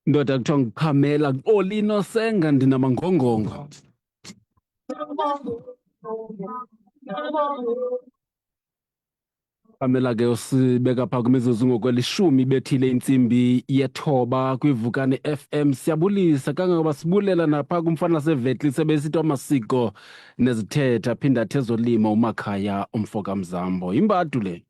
Ndoda kuthiwa nguphamela Olino Senga ndinamangongongo. Pamela ke usibeka phaa kwimizuzu ngokwelishumi bethile intsimbi yethoba kwivukane FM. Siyabulisa kangangoba sibulela naphaa kumfana sevetli sebesithi amasiko nezithethe aphinda athe zolima umakhaya umfoka Mzambo. Imbadu le.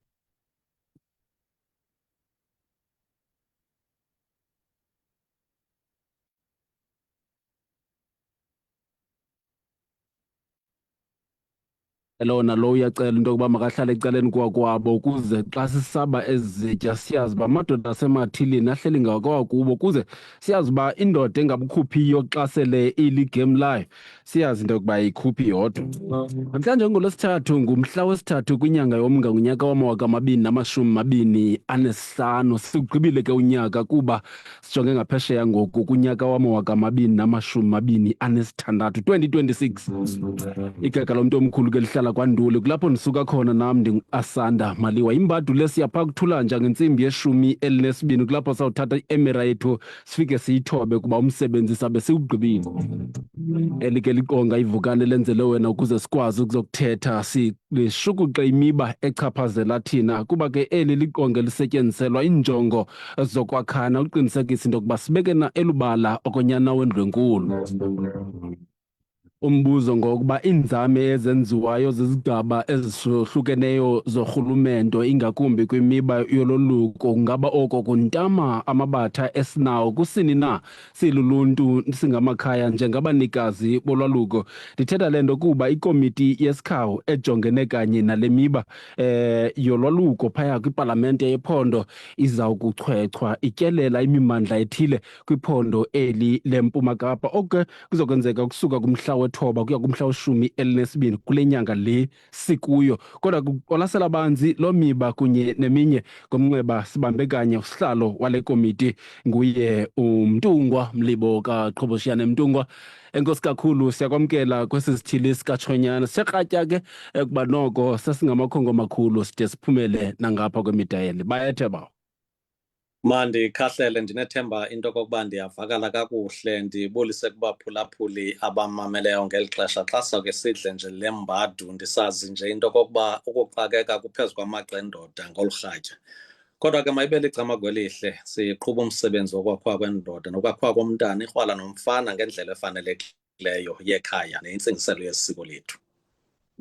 Lona lo uyacela into yokuba makahlale ecaleni kwakwabo ukuze xa sisaba ezitya siyazi uba amadoda asemathilini ahleli ngakwakubo, ukuze siyazi uba indoda engabukhuphiyo xa sele iligame layo siyazi into yokuba ikhuphi yodwa. Namhlanje ngolwesithathu ngumhla wesithathu kwinyanga yoMnga ngunyaka wama-2025. Siwugqibile ke unyaka kuba sijonge ngaphesheya ngoku kunyaka wama-2026, 2026. Igega lomntu omkhulu ke lihlala kwaNduli, kulapho ndisuka khona nam ndingu-Asanda Maliwa. Imbadu le siyaphaa kuthulanja ngentsimbi ye-12 kulapho sawuthatha i-emera yethu sifike siyithobe kuba umsebenzi sabe siwugqibile. Eli ke liqonga ivukane lenzele wena ukuze sikwazi ukuzokuthetha lishukuxe imiba echaphazela thina, kuba ke eli liqonga lisetyenziselwa iinjongo zokwakhana uqinisekisa into yokuba sibekena elubala okonyana wendlwenkulu. Umbuzo ngokuba iinzame ezenziwayo zizigaba ezisohlukeneyo zorhulumento ingakumbi kwimiba yololuko kungaba oko kuntama amabatha esinawo kusini na siluluntu singamakhaya njengabanikazi bolwaluko. Ndithetha le nto kuba ikomiti yesikhawu ejongene kanye nale miba yolwaluko phaya kwipalamente yephondo iza kuchwechwa ityelela imimandla ethile kwiphondo eli leMpuma Kapa. Oku kuzokwenzeka ukusuka kumhla wethoba kuya kumhla we-12 kule nyanga le sikuyo. Kodwa kuqwalasela banzi loo miba kunye neminye ngomnxeba sibambe kanye usihlalo wale komiti nguye uMtungwa Mlibo kaQhoboshiyane. Mtungwa, enkosi kakhulu, siyakwamkela kwesi sithili sikatshonyana. Siyakratya ke kuba noko sesingamakhongo makhulu side siphumele nangapha kwemidayeli. Bayethe bawo. Mandikhahlele, ndinethemba into kokuba ndiyavakala kakuhle. Ndibulise kubaphulaphuli abamameleyo ngeli xesha. Xa sawuke sidle nje le mbadu ndisazi nje into kokuba ukuxakeka kuphezu kwamagxa endoda ngolu rhatya. Kodwa ke mayibe licama kwelihle siqhuba umsebenzi wokwakhiwa kwendoda nokwakhiwa komntana, ikrwala nomfana ngendlela efanelekileyo yekhaya neyintsingiselo yesiko lethu.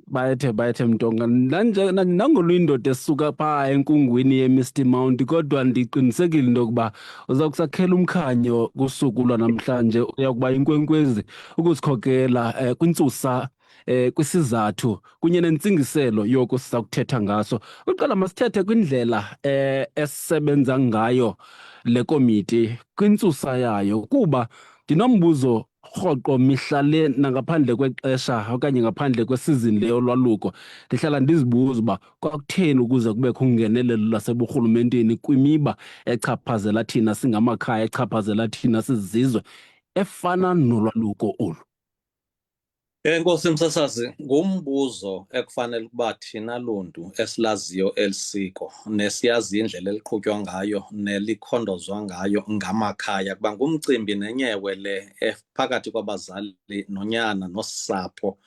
Bayethe Mtonga, nangona indoda esuka phaa enkungwini ye-Misty Mount, kodwa ndiqinisekile into yokuba uza kusakhela umkhanyo kusuku lwanamhlanje. Uya kuba inkwenkwezi ukusikhokela kwintsusa, kwisizathu kunye nentsingiselo yoku siza kuthetha ngaso. Okokuqala masithethe kwindlela esebenza ngayo le komiti, kwintsusa yayo, kuba ndinombuzo rhoqo mihla le nangaphandle kwexesha okanye ngaphandle kwesizini le yolwaluko. Ndihlala ndizibuza uba kwakutheni ukuze kubekho ungenelelo lwaseburhulumenteni kwimiba echaphazela thina singamakhaya, echaphazela thina sizizwe, efana nolwaluko olu. Enkosi msasazi, ngumbuzo ekufanele ukuba thina luntu esilaziyo elisiko nesiyaziyo indlela eliqhutywa ngayo nelikhondozwa ngayo ngamakhaya, kuba ngumcimbi nenyewe le phakathi kwabazali nonyana nosapho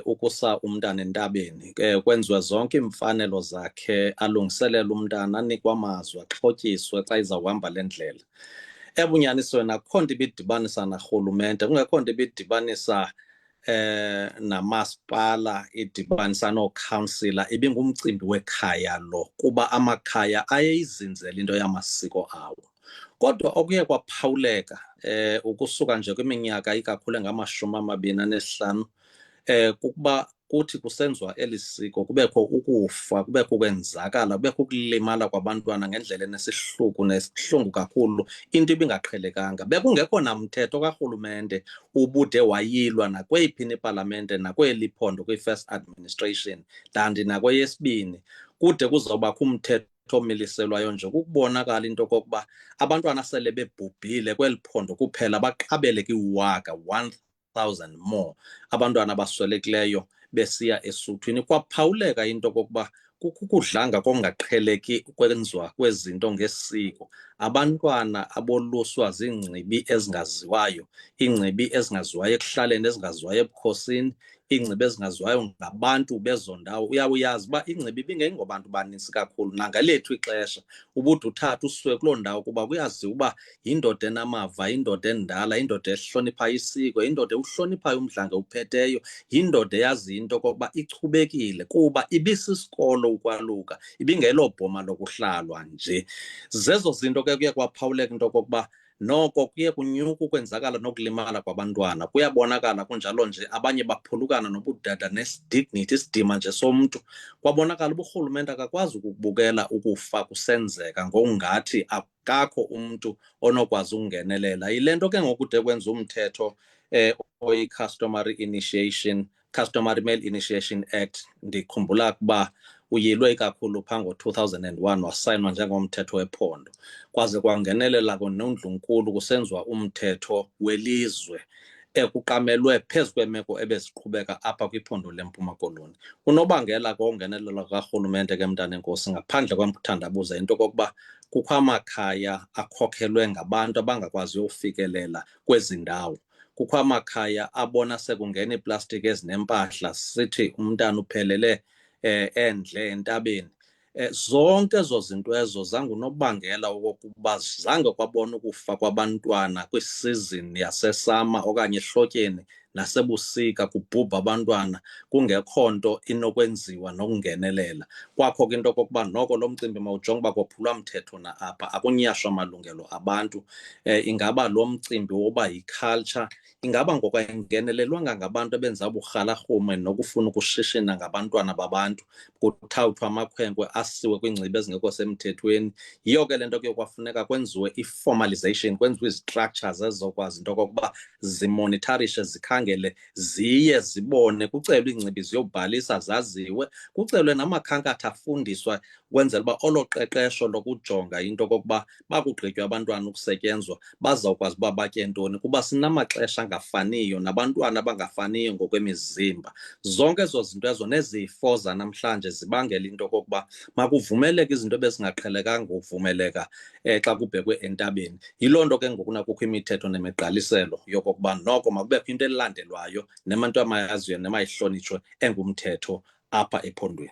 ukusa umntana entabeni. Kwenziwe zonke iimfanelo zakhe, alungiselele umntana, anikwe amazwi, axhotyiswe xa izawuhamba le ndlela. Ebunyanisweni akukho nto ibidibanisa narhulumente, kungekho nto ibidibanisa namasipala, idibanisa nookhansila. Ibingumcimbi wekhaya lo, kuba amakhaya ayeyizinzela into yamasiko awo. Kodwa okuye kwaphawuleka ukusuka nje kwiminyaka ikakhulu engama-25 kukuba kuthi kusenziwa eli siko kubekho ukufa, kubekho ukwenzakala, kubekho ukulimala kwabantwana ngendlela enesihluku nesihlungu kakhulu, into ibingaqhelekanga. Bekungekho namthetho karhulumente ubude wayilwa nakweyiphi ipalamente, nakweli phondo, kwi-first administration, kanti nakweyesibini kude kuzawubakho umthetho omiliselwayo nje kukubonakala into kokuba abantwana sele bebhubhile kweli phondo kuphela baqabele ki-1,000 more abantwana abaswelekileyo besiya esuthwini. Kwaphawuleka into kokuba kukudlanga kongaqheleki kwenziwa kwezinto ngesiko. Abantwana aboluswa ziingcibi ezingaziwayo, iingcibi ezingaziwayo ekuhlaleni, ezingaziwayo ebukhosini, iingcibi ezingaziwayo ngabantu bezo ndawo. Uyawuyazi uba ingcibi ibingengobantu banintsi kakhulu nangalethu ixesha. Ubude uthathe uswe kuloo ndawo kuba kuyaziwa uba yindoda enamava, yindoda endala, yindoda ehloniphayo isiko, yindoda ewuhloniphayo umdlanga uphetheyo, yindoda eyaziyo into okokuba ichubekile kuba ibisisikolo ukwaluka, ibingelobhoma lokuhlalwa nje. Zezo zinto ke kuye kwaphawuleka into okokuba noko kuye kunyuka ukwenzakala nokulimala kwabantwana. Kuyabonakala kunjalo nje abanye baphulukana nobudada nesidignity, isidima nje somntu. Kwabonakala uba urhulumente akakwazi ukubukela ukufa kusenzeka ngokungathi akakho umntu onokwazi ukungenelela. Yile nto ke ngoku de kwenza umthetho Customary Male Initiation Act. Ndikhumbula ukuba uyilwe kakhulu phaa ngo-2001 wasayinwa njengomthetho wephondo, kwaze kwangenelela nondlunkulu kusenziwa umthetho welizwe ekuqamelwe phezu kweemeko ebeziqhubeka apha kwiphondo leMpuma Koloni. Unobangela kongenelela karhulumente ke mntanenkosi, ngaphandle kwemthandabuzo, into okokuba kukho amakhaya akhokhelwe ngabantu abangakwaziyo ufikelela kwezi ndawo. Kukho amakhaya abona sekungena iiplastiki ezinempahla, sithi umntana uphelele endle entabeni. Zonke ezo zinto ezo zangunobangela okokuba zange kwabona ukufa kwabantwana kwisizini yasesama okanye ehlotyeni nasebusika kubhubha abantwana kungekho nto inokwenziwa nokungenelela. Kwakho ke into okokuba noko lo mcimbi mawujonge uba kophulwa mthetho na apha, akunyashwa amalungelo abantu. Ingaba lo mcimbi woba yiculture, ingaba ngokwangenelelwanga ngabantu abenza uburhalarhume nokufuna ukushishina ngabantwana babantu, kuthawuthwa amakhwenkwe asiwe kwiingcibi ezingekho semthethweni. Yiyo ke le nto ke kwafuneka kwenziwe i-formalization, kwenziwe izi-structures ezizokwazi into okokuba zimonitharishe, zikhangele, ziye zibone, kucelwe iingcibi ziyobhalisa zaziwe, kucelwe namakhankatha afundiswa ukwenzela uba olo qeqesho lokujonga into okokuba bakugqitywa abantwana ukusetyenzwa bazawukwazi uba batye ntoni, kuba sinamaxesha angafaniyo nabantwana abangafaniyo ngokwemizimba. Zonke ezo zinto ezo nezifo zanamhlanje zibangela into okokuba makuvumeleke izinto ebezingaqhelekanga uvumeleka xa kubhekwe entabeni. Yiloo nto ke ngokuna kukho imithetho nemigqaliselo yokokuba noko makubekho into elandelwayo nemanto amayaziyo nemayihlonitshwe engumthetho apha ephondweni.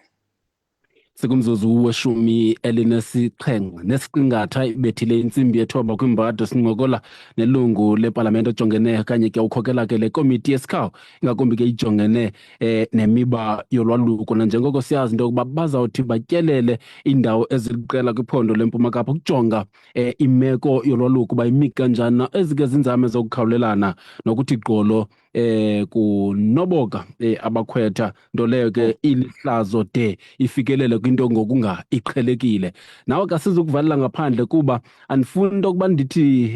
Sikumzuzu weshumi elinesixhenxe nesiqingatha ibethile intsimbi yethoba kwimbado sincokola nelungu lepalamente ojongene kanye ke ukhokela ke le komiti yesikhawu, ingakumbi ke ijongene nemiba yolwaluko. Nanjengoko siyazi into yokuba bazawuthi batyelele iindawo eziliqela kwiphondo leMpuma Kapa ukujonga imeko yolwaluko uba imi kanjani, ezike zinzame zokukhawulelana nokuthi gqolo kunoboka abakhwetha, nto leyo ke ilihlazo de ifikelele kwinto ngokunga iqhelekile. Nawe kasizukuvalela ngaphandle kuba andifuni into yokuba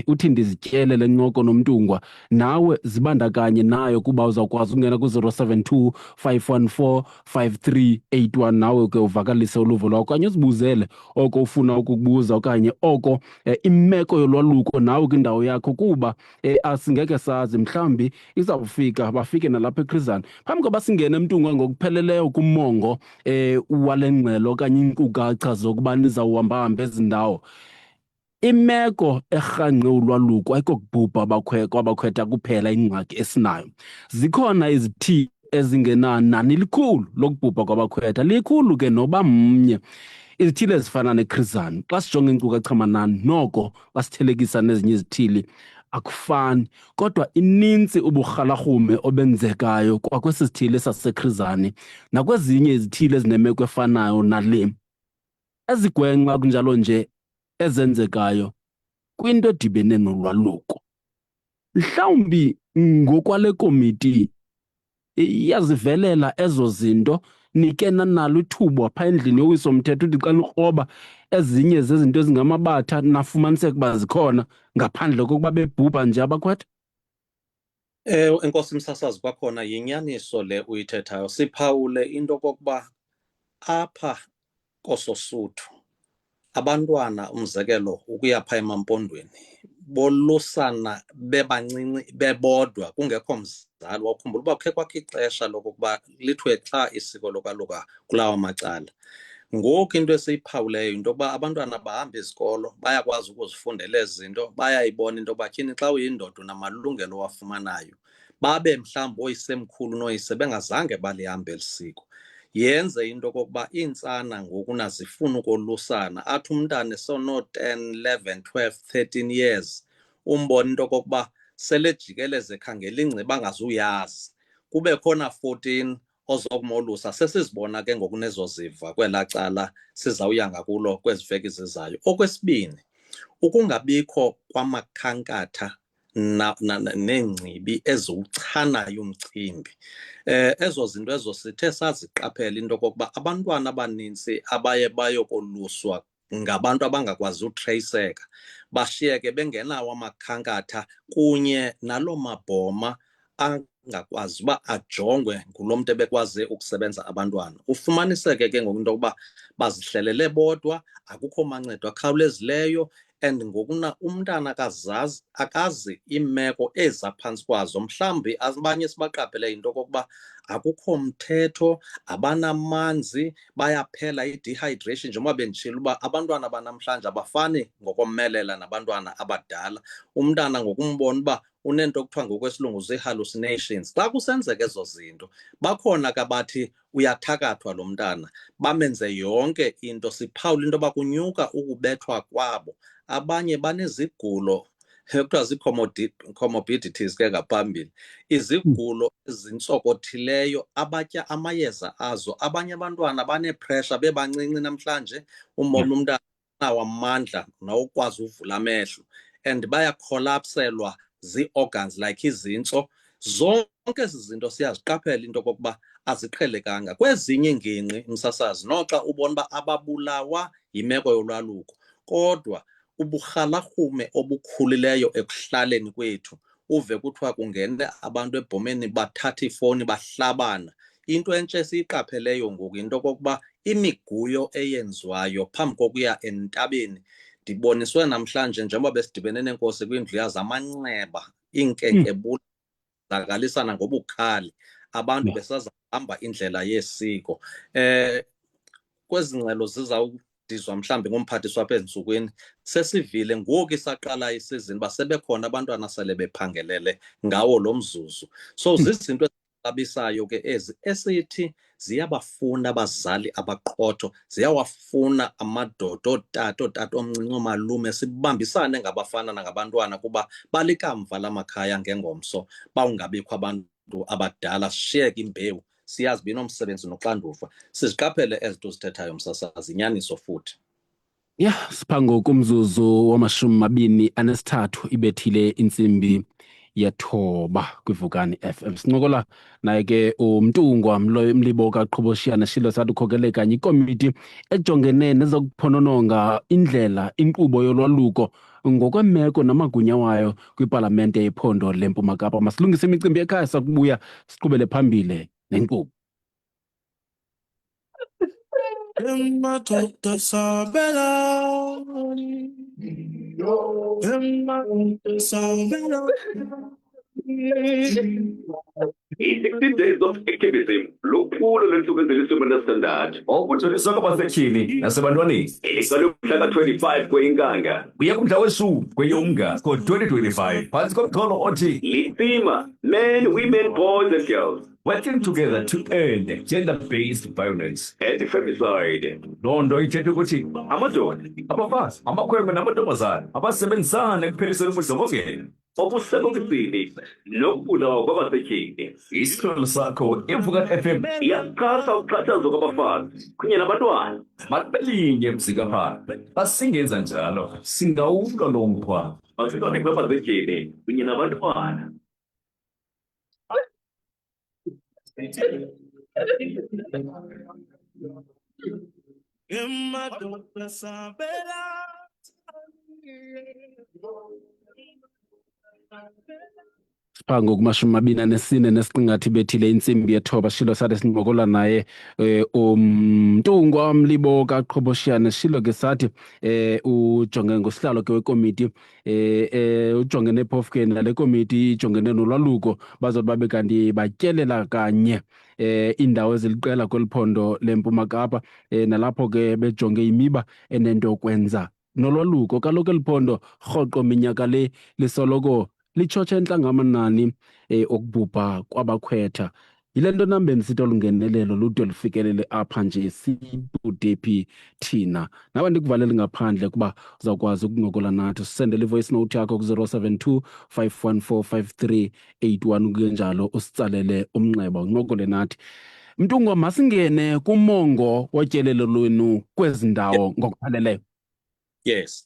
uthi ndizityele le ncoko nomntungwa, nawe zibandakanye nayo kuba uzawukwazi ukungena ku-072 514 5381 nawe ke uvakalise uluvo lwakho okanye uzibuzele oko ufuna ukukubuza okanye oko imeko yolwaluko nawe kwindawo yakho, kuba asingeke sazi mhlawumbi izawufika bafike nalapha eChris Hani. Phambi koba singene emntungwa ngokupheleleyo kumongo wale ngxelo okanye iinkcukacha zokuba nizawuhamba ezi ndawo, imeko erhangqe ulwaluko ayikokubhubha kwabakhwetha kuphela ingxaki esinayo. Zikhona izithili ezingenanani likhulu lokubhubha kwabakhwetha, likhulu ke noba mnye. Izithili ezifana neChris Hani, xa sijonga iinkcukacha manani noko basithelekisa nezinye izithili akufani, kodwa inintsi uburhalarhume obenzekayo kwakwesi sithili saseChris Hani nakwezinye izithili ezinemeko efanayo nale. Ezigwenxa kunjalo nje ezenzekayo kwinto edibene nolwaluko. Mhlawumbi ngokwale komiti iyazivelela ezo zinto, nike nanalo ithuba phaa endlini yowiso-mthetho uthi xa nikroba ezinye zezinto ezingamabatha nafumaniseka uba zikhona ngaphandle kokuba bebhubha nje abakhwetha? Enkosi msasazi, kwakhona yinyaniso le uyithethayo. Siphawule into okokuba apha koSosuthu abantwana, umzekelo ukuya phaa emampondweni, bolusana bebancinci bebodwa kungekho mzali. Wawukhumbula uba kukhe kwakho ixesha lokokuba lithiwe xa isiko lokwaluka kulawa macala Ngoku into esiyiphawuleyo into yokuba abantwana bahamba izikolo bayakwazi ukuzifundela ezi zinto, bayayibona into yokuba tyhini xa uyindoda unamalungelo owafumanayo. Babe mhlawumbi ooyisemkhulu nooyise bengazange balihambe eli siko. Yenze into okokuba iintsana ngoku nazifuna ukolusana, athi umntana esono-10, 11, 12, 13 years umbone into okokuba sele jikeleze ekhangela ingcibi angazuyazi, kube khona 14 ozokumolusa. Sesizibona ke ngoku nezo ziva kwelaa cala sizawuya ngakulo kwezi veki zizayo. Okwesibini, ukungabikho kwamakhankatha neengcibi eziwuchanayo umcimbi. Ezo zinto ezo sithe saziqaphela into okokuba abantwana abanintsi abaye bayokoluswa ngabantu abangakwazi utreyiseka bashiyeke bengenawo amakhankatha kunye naloo mabhoma angakwazi uba ajongwe ngulo mntu ebekwazi ukusebenza abantwana. Ufumaniseke ke ngoku into yokuba bazihlelele bodwa, akukho mancedo akhawulezileyo, and ngokuna umntana akazi iimeko ezaphantsi kwazo. Mhlawumbi abanye sibaqaphele into okokuba akukho mthetho, abanamanzi, bayaphela i-dehydration. Njengoba benditshilo uba abantwana banamhlanje abafani ngokomelela nabantwana abadala. Umntana ngokumbona uba unento kuthiwa ngokwesilungu zii-hallucinations. Xa kusenzeka ezo zinto, bakhona ke abathi uyathakathwa lo mntana, bamenze yonke into. Siphawula into yoba kunyuka ukubethwa kwabo. Abanye banezigulo ekuthiwa zii-comorbidities ke ngaphambili, izigulo ezintsokothileyo abatya amayeza azo. Abanye abantwana baneepressure bebancinci namhlanje, umbona umntana nawo amandla nawukwazi uvula amehlo, and bayakholapselwa zii-organs like izintso. Zonke ezi zinto siyaziqaphela into okokuba aziqhelekanga. Kwezinye iingingqi msasazi, noxa ubona uba ababulawa yimeko yolwaluko, kodwa uburhalarhume obukhulileyo ekuhlaleni kwethu, uve kuthiwa kungene abantu ebhomeni bathatha iifowuni bahlabana. Into entsha esiyiqapheleyo ngoku into okokuba imiguyo eyenziwayo phambi kokuya entabeni, ndiboniswe namhlanje njengoba besidibene nenkosi kwindlu yazo, amanxeba, iinkenkebula zakalisana ngobukhali, abantu besazahamba indlela yesiko. Kwezi ngxelo zizawudizwa mhlawumbi ngomphathiswa apha ezintsukwini, sesivile ngoku isaqala isizini uba sebekhona abantwana sele bephangelele ngawo lo mzuzu. So zizinto ezixabisayo ke ezi esithi ziyabafuna abazali abaqotho, ziyawafuna amadoda, ootata omncinci, oomalume, sibambisane ngabafana nangabantwana kuba balikamva lamakhaya ngengomso. Bawungabikho abantu abadala, sishiyeke imbewu, siyazi binomsebenzi noxanduva. Siziqaphele ezinto zithethayo msasazi, inyaniso futhi. Ya, siphango kumzuzu wama-23 ibethile intsimbi ye-9 kwiVukani FM. Sincokola naye ke uMntungwa Mlibo kaQhoboshiya Shilo sathi ukhokelele kanye ikomiti ejongene nezokuphonononga indlela inkqubo yolwaluko ngokwemeko namagunya wayo kwipalamente yephondo leMpuma Kapa. Masilungise imicimbi ekhaya, sakubuya siqhubele phambile nenkqubo. I-60 days of activism lukhulu lwensuku ezili-16 okujoliswa kwabasetyhini nasebantwaneni. Iliqale umhla ka-25 kweyinkanga kuya kumhla wesi-10 kweyoMnga ngo-2025 phantsi komxholo othi Litsima, Men, Women, Boys and Girls working together to end gender-based violence and femicide. Loo nto ithetha ukuthi amadoda, abafazi, amakhwenkwe namantombazana abasebenzisana ekupheliseni ubundlobongela obusekokisini nokubulawa kwabasetyhini. Isihlalo sakho iVukani FM iyaqhasa uxhatshazwa kwabafazi kunye nabantwana. Masibelinye mzikapha, xa singenza njalo singawulwa lo mkhwa. Masihloniphe kwabasetyhini kunye nabantwana. phaa ngoku24 nesiqingathi bethile intsimbi yethoba shilo sathi sincokola naye uMntungwa Mlibo kaQhoboshiana shilo ke sathi ujonge ngosihlalo ke wekomiti ujongene phofu ke nale komiti ijongene nolwaluko bazothi babe kanti batyelela kanye indawo eziliqela kweliphondo leMpuma Kapa nalapho ke bejonge imiba enento kwenza nolwaluko. Kaloku eliphondo rhoqo minyaka le lisoloko litshotsha entlangamanani okubhubha kwabakhwetha. Yile nto nam bendisithi olungenelelo lude lufikelele apha nje sibude phi thina. Nawe ndikuvalele ngaphandle kuba uzawukwazi ukuncokola nathi. Usendele ivoice note yakho ku-072 514 5381 kunjalo usitsalele umnxeba uncokole nathi. Mntungwa, masingene kumongo wotyelelo lwenu kwezi ndawo ngokupheleleyo. Yes.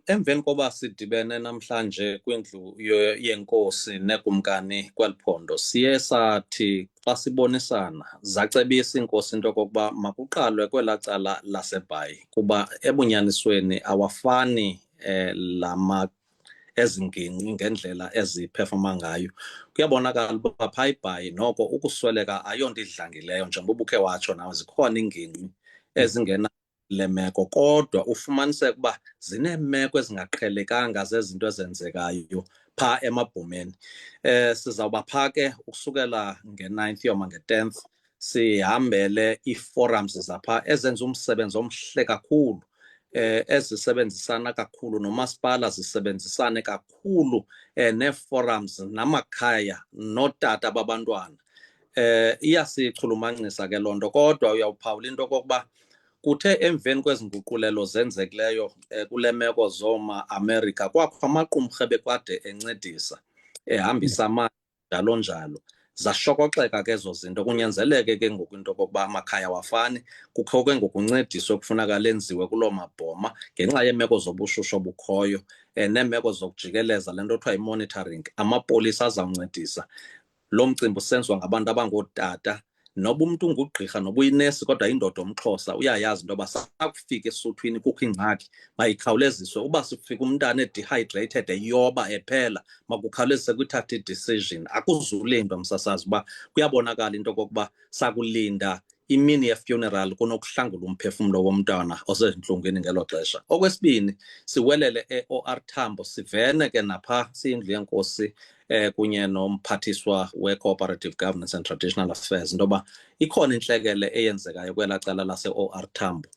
Emveni koba sidibene namhlanje kwindlu yenkosi nekumkani kweliphondo siye sathi xa sibonisana zacebisa inkosi into kokuba makuqalwe kwelaa cala laseBhayi kuba ebunyanisweni awafani ezingingqi ngendlela eziphefoma ngayo. Kuyabonakala uba phaa eBhayi noko ukusweleka ayonto idlangileyo njengoba ubukhe watsho nawe zikhona iingingqi ezingena le meko, kodwa ufumaniseka uba zineemeko ezingaqhelekanga zezinto ezenzekayo phaa emabhomeni. Sizawuba phaa ke ukusukela nge-9th yoma nge-10th sihambele ii-forums zaphaa ezenza umsebenzi omhle kakhulu, ezisebenzisana kakhulu nomasipala, zisebenzisane kakhulu nee-forums namakhaya nootata babantwana. Iyasichulumancisa ke loo nto, kodwa uyawuphawula into okokuba kuthe emveni kwezi nguqulelo zenzekileyo kule meko zooma-Amerika kwakho amaqumrhu ebekade encedisa ehambisa amandla njalo njalo. Zashokoxeka ke ezo zinto, kunyanzeleke ke ngoku into okokuba amakhaya wafani, kukho ke ngokuncediswa ekufuneka lenziwe kuloo mabhoma ngenxa yeemeko zobushushu obukhoyo neemeko zokujikeleza, le nto kuthiwa yi-monitoring. Amapolisa azawuncedisa. Lo mcimbi usenziwa ngabantu abangootata. Noba umntu ungugqirha noba uyinesi kodwa yindoda omXhosa uyayazi into yoba sakufika esuthwini kukho ingxaki mayikhawuleziswe. Uba sikufika umntana e-dehydrated eyoba ephela makukhawulezise kuthathe i-decision. Akuzulindwa msasazi uba kuyabonakala into okokuba sakulinda imini ye-funeral kunokuhlangula umphefumlo womntwana osezintlungwini ngelo xesha. Okwesibini, siwelele e-OR Tambo, sivene ke napha siyindlu yenkosi kunye nomphathiswa we-Cooperative Governance and Traditional Affairs into yoba ikhona intlekele eyenzekayo kwelaa cala lase-OR Tambo.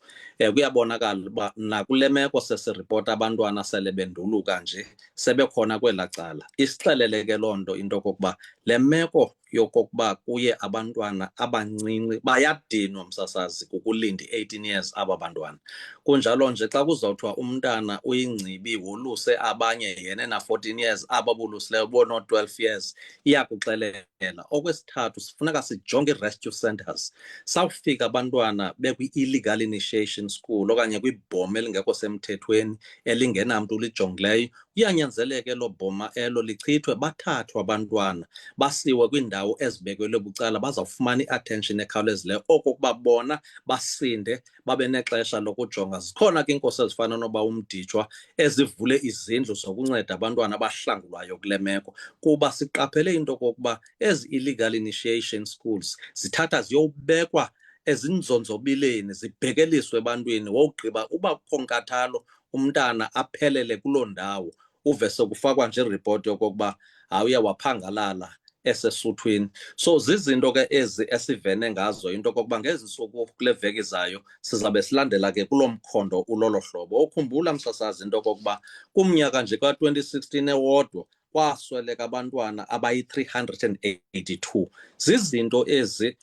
Kuyabonakala uba nakule meko sesiripota abantwana sele benduluka nje sebekhona kwelaa cala. Isixelele ke loo nto into okokuba le meko yokokuba kuye abantwana abancinci bayadinwa msasazi kukulinda i-18 years aba bantwana. Kunjalo nje xa kuzawuthiwa umntana uyingcibi woluse abanye yena na-14 years aba bulusileyo bono-12 years iyakuxelela. Okwesithathu, sifuneka sijonge i-rescue centers. Sawufika abantwana bekwi-illegal initiation school okanye kwibhoma elingekho semthethweni elingenamntu ulijongileyo, kuyanyanzeleka elo bhoma elo lichithwe, bathathwe abantwana basiwe kwiindawo ezibekelwe bucala, bazawufumana i-attention ekhawulezileyo okokuba bona basinde babe nexesha lokujonga. Zikhona ke iinkosi ezifana noba uMditshwa ezivule izindlu zokunceda abantwana abahlangulwayo kule meko, kuba siqaphele into okokuba ezi illegal initiation schools zithatha ziyobekwa ezinzonzobileni zibhekeliswe ebantwini. Wogqiba uba kukho nkathalo umntana aphelele kuloo ndawo, uve sekufakwa nje iripoti yokokuba uye waphangalala esesuthwini. So zizinto ke ezi esivene ngazo into okokuba ngezi ntsuku kule veki zayo sizabe silandela ke kulo mkhondo ulolo hlobo. Ukhumbula msasazi into okokuba kumnyaka nje ka-2016 ewodwa kwasweleka abantwana abayi-382. Zizinto ezi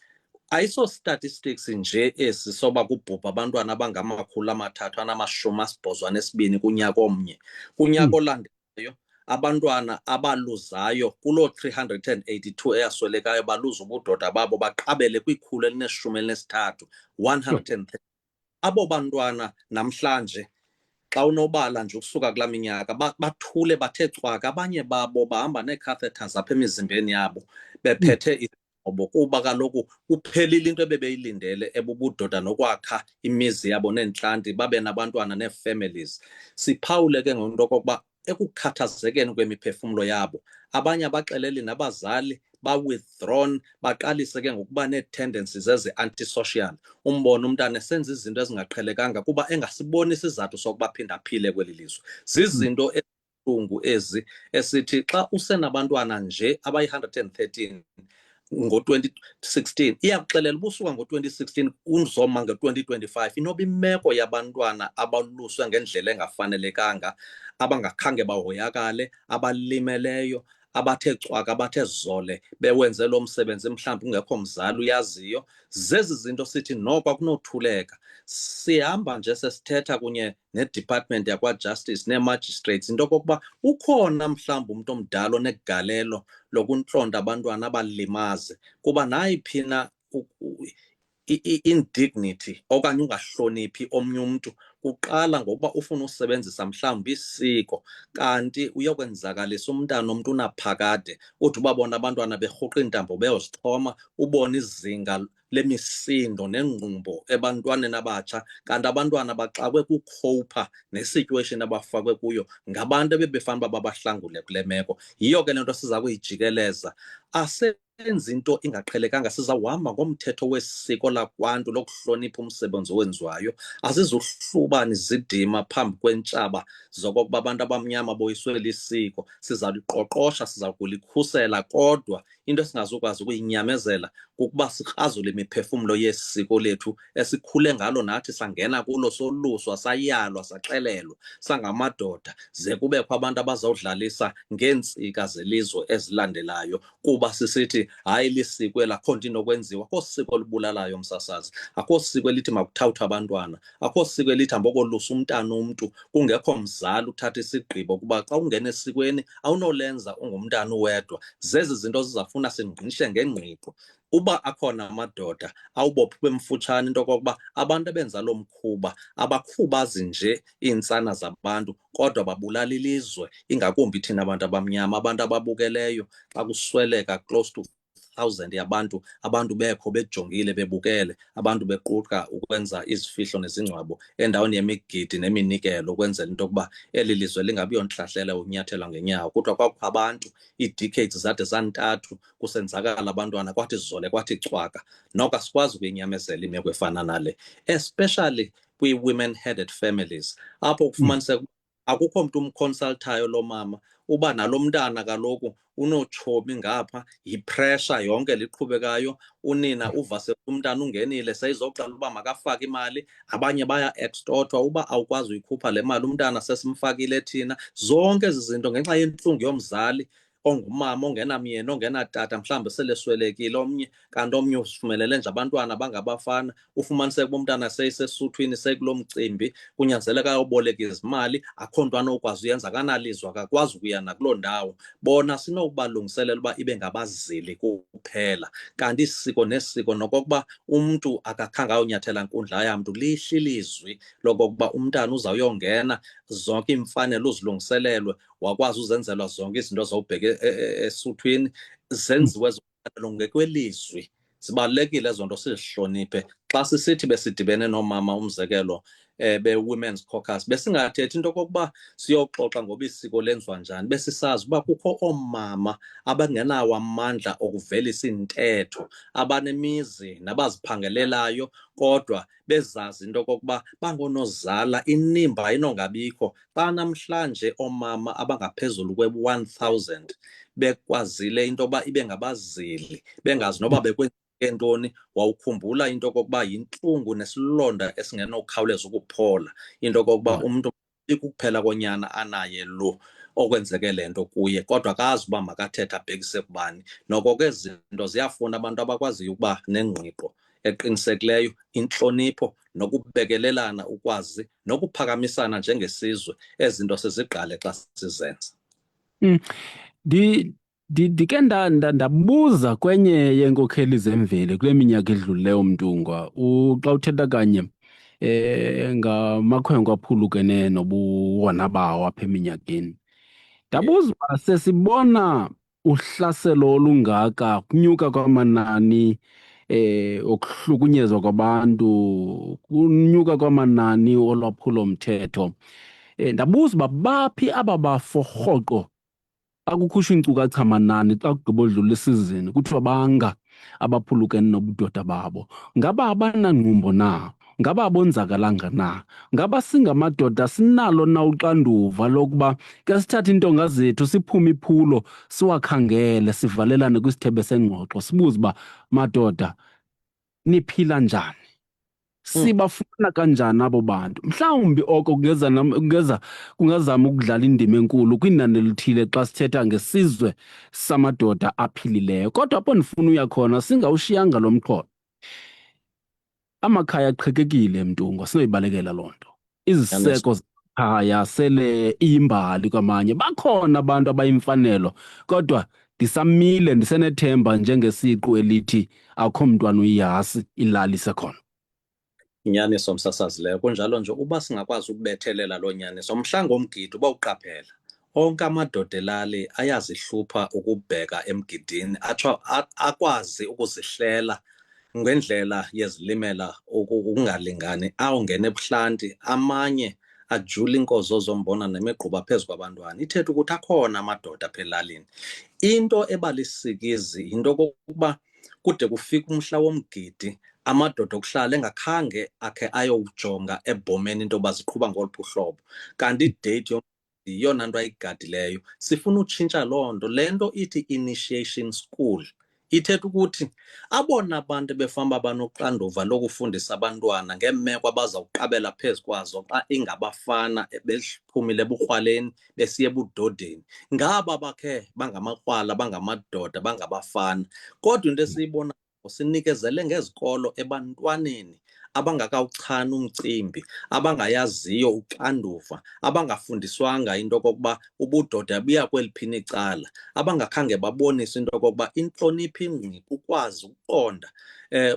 ayiso-statistics nje esi soba kubhubha abantwana abangama-382 kunyaka omnye. Kunyaka olandelayo abantwana abaluzayo kuloo 382 eyaswelekayo baluza ubudoda babo baqabele kwi-113, 130. Abo bantwana namhlanje xa unobala nje ukusuka kulaa minyaka bathule bathe cwaka. Abanye babo bahamba nee-catheters apha emizimbeni yabo bephethe izixhobo kuba kaloku kuphelile into ebebeyilindele ebubudoda nokwakha imizi yabo neentlanti babe nabantwana nee-families. Siphawule ke ngento okokuba ekukhathazekeni kwemiphefumlo yabo. Abanye abaxeleli nabazali ba-withdrawn, baqalise ke ngokuba nee-tendencies ezi-antisocial. Umbone umntana esenza izinto ezingaqhelekanga kuba engasiboni isizathu sokuba phinde aphile kweli lizwe. Zizinto ezibuhlungu ezi esithi xa usenabantwana nje abayi-113 ngo-2016 iyakuxelela ubusuka ngo-2016 uzoma ngo-2025 inoba imeko yabantwana abaluswe ngendlela engafanelekanga, abangakhange bahoyakale, abalimeleyo, abathe cwaka, abathe zole bewenze lo msebenzi mhlawumbi kungekho mzali uyaziyo. Zezi zinto sithi noko akunothuleka. Sihamba nje sesithetha kunye neDepartment yakwa-Justice nee-magistrates into okokuba ukhona mhlawumbi umntu omdala onegalelo lokuntlonta abantwana abalimaze, kuba nayiphi na indignity okanye ungahloniphi omnye umntu kuqala ngokuba ufuna usebenzisa mhlawumbi isiko, kanti uyokwenzakalisa umntana omntu unaphakade. Uthi ubabona abantwana berhuqa iintambo beyozixhoma, ubone izinga lemisindo nengqumbo ebantwaneni abatsha, kanti abantwana baxakwe kukhowupha nesituation abafakwe kuyo ngabantu ebebefanele uba babahlangule kule meko. Yiyo ke le nto siza kuyijikeleza. Asenzi into ingaqhelekanga, sizawuhamba ngomthetho wesiko lakwantu lokuhlonipha umsebenzi owenziwayo. Azizuhlubana izidima phambi kwentshaba zokokuba abantu abamnyama boyiswe lisiko. Sizaliqoqosha, sizakulikhusela, kodwa into esingazukwazi ukuyinyamezela kukuba sikrazule imiphefumlo yesiko lethu esikhule ngalo nathi, sangena kulo, soluswa, sayalwa, saxelelwa sangamadoda, ze kubekho abantu abazawudlalisa ngeentsika zelizwe ezilandelayo kuba sisithi hayi lisiko elakho nto inokwenziwa. Akho siko olubulalayo msasazi, akho siko elithi makuthathwe abantwana, akho siko elithi hambokolusa umntana umntu kungekho mzali uthatha isigqibo kuba xa ungena esikweni awunolenza ungumntana uwedwa. Zezi zinto zizafuna singqinishe ngengqiqo. Uba akhona amadoda awubophe bemfutshane into okokuba abantu abenza lo mkhuba abakhubazi nje iintsana zabantu kodwa babulala ilizwe, ingakumbi thina abantu abamnyama, abantu ababukeleyo xa kusweleka close to 1,000 yabantu, abantu bekho bejongile bebukele, abantu bequqa ukwenza izifihlo nezingcwabo endaweni yemigidi neminikelo ukwenzela into yokuba eli lizwe lingabi yontlahlela unyathelwa ngenyawo. Kuthiwa kwakho abantu ii-decades zade zantathu kusenzakala abantwana, kwathi zole, kwathi cwaka. Noko asikwazi ukuyinyamezela imeko efana nale, especially kwi-women-headed families apho kufumaniseka akukho mntu umconsultayo lo mama. Uba nalo mntana kaloku unotshomi ngapha, yipressure yonke liqhubekayo. Unina uva umntana ungenile seyizoqala uba makafake imali, abanye baya-extorthwa. Uba awukwazi uyikhupha le mali umntana sesimfakile thina. Zonke ezi zinto ngenxa yentlungu yomzali ongumama ongenamyeni ongenatata, mhlawumbi seleswelekile omnye, kanti omnye usifumelele nje abantwana bangabafana. Ufumaniseke uba umntana seyisesuthwini, sekulo mcimbi, kunyanzeleka ayoboleka izimali, akho nto anokwazi uyenza, akanalizwa, akakwazi ukuya nakuloo ndawo. Bona sinokubalungiselela uba ibe ngabazili kuphela, kanti isiko nesiko nokokuba umntu akakhange ayonyathela nkundla yamntu lihle ilizwi lokokuba umntana uzawuyongena, zonke iimfanelo uzilungiselelwe, wakwazi uzenzelwa zonke izinto zawubheka esuthwini, zenziwe zonke ngokwelizwi. Zibalulekile ezo nto, sizihloniphe. Xa sisithi besidibene noomama, umzekelo be-Women's Caucus, besingathethi into okokuba siyoxoxa ngoba isiko lenziwa njani, besisazi uba kukho oomama abangenawo amandla okuvelisa iintetho, abanemizi nabaziphangelelayo, kodwa bezazi into okokuba bangonozala, inimba ayinongabikho. Xa namhlanje oomama abangaphezulu kwe-1,000 bekwazile into yoba ibe ngabazili, bengazi noba ntoni, wawukhumbula into okokuba yintlungu nesilonda esingenokhawuleza ukuphola, into okokuba umntu ikukuphela konyana anaye lo okwenzeke le nto kuye, kodwa akazi uba makathethe abhekise kubani. Noko ke zinto ziyafuna abantu abakwaziyo ukuba nengqiqo eqinisekileyo, intlonipho nokubekelelana, ukwazi nokuphakamisana njengesizwe. Ezi zinto siziqale xa sizenza. Ndike ndabuza kwenye yeenkokheli zemveli kule minyaka edlulileyo Mtungwa, xa uthetha kanye ngamakhwenkwe aphulukene nobuwona bawo apha eminyakeni. Ndabuza uba sesibona uhlaselo olungaka, kunyuka kwamanani okuhlukunyezwa kwabantu, kunyuka kwamanani olwaphulomthetho. Ndabuza uba baphi aba bafo rhoqo akukhusha iinkcukacha manani xa kugqibodlula isizini kuthiwa banga abaphulukene nobudoda babo. Ngaba abanangqumbo na? Ngaba abonzakalanga na? Ngaba singamadoda sinalo na uxanduva lokuba ke sithathe iintonga zethu siphume iphulo siwakhangele sivalelane kwisithebe sengxoxo sibuze uba madoda niphila njani? Sibafuna kanjani abo bantu? Mhlawumbi oko kungazama ukudlala indima enkulu kwinani elithile xa sithetha ngesizwe samadoda aphilileyo. Kodwa apho ndifuna uya khona singawushiyanga lo mxholo. Amakhaya aqhekekile mntungu, sinoyibalekela loo nto. Iziseko zakhaya sele iyimbali kwamanye. Bakhona abantu abayimfanelo, kodwa ndisamile ndisenethemba njengesiqu elithi akho mntwana uyihasi ilali sekhona. Inyaniso msasazileyo, kunjalo nje uba singakwazi ukubethelela loo nyaniso, mhlanga omgidi uba uqaphela onke amadoda elali ayazihlupha ukubheka emgidini atsho akwazi ukuzihlela ngendlela yezilimela ukungalingani, awungena ebuhlanti, amanye ajule iinkozo zombona nemigquba phezu kwabantwana. Ithetha ukuthi akhona amadoda apha elalini. Into ebalisikizi yinto okokuba kude kufika umhla womgidi amadoda okuhlala engakhange akhe ayowujonga ebhomeni into yoba ziqhuba ngoluphi uhlobo, kanti idate yomgidi yiyona nto ayigadileyo. Sifuna utshintsha loo nto. Le nto ithi initiation school ithetha ukuthi abona bantu befanuba banoxanduva lokufundisa abantwana ngeemeko abazawuqabela phezu kwazo xa ingabafana bephumile ebukrwaleni besiya ebudodeni, ngaba bakhe bangamakrwala, bangamadoda, bangabafana. Kodwa into esiyibona sinikezele ngezikolo ebantwaneni abangakawuchani umcimbi, abangayaziyo uxanduva, abangafundiswanga into okokuba ubudoda buya kweliphini icala, abangakhange babonise into okokuba intlonipho ingqi, ukwazi ukuqonda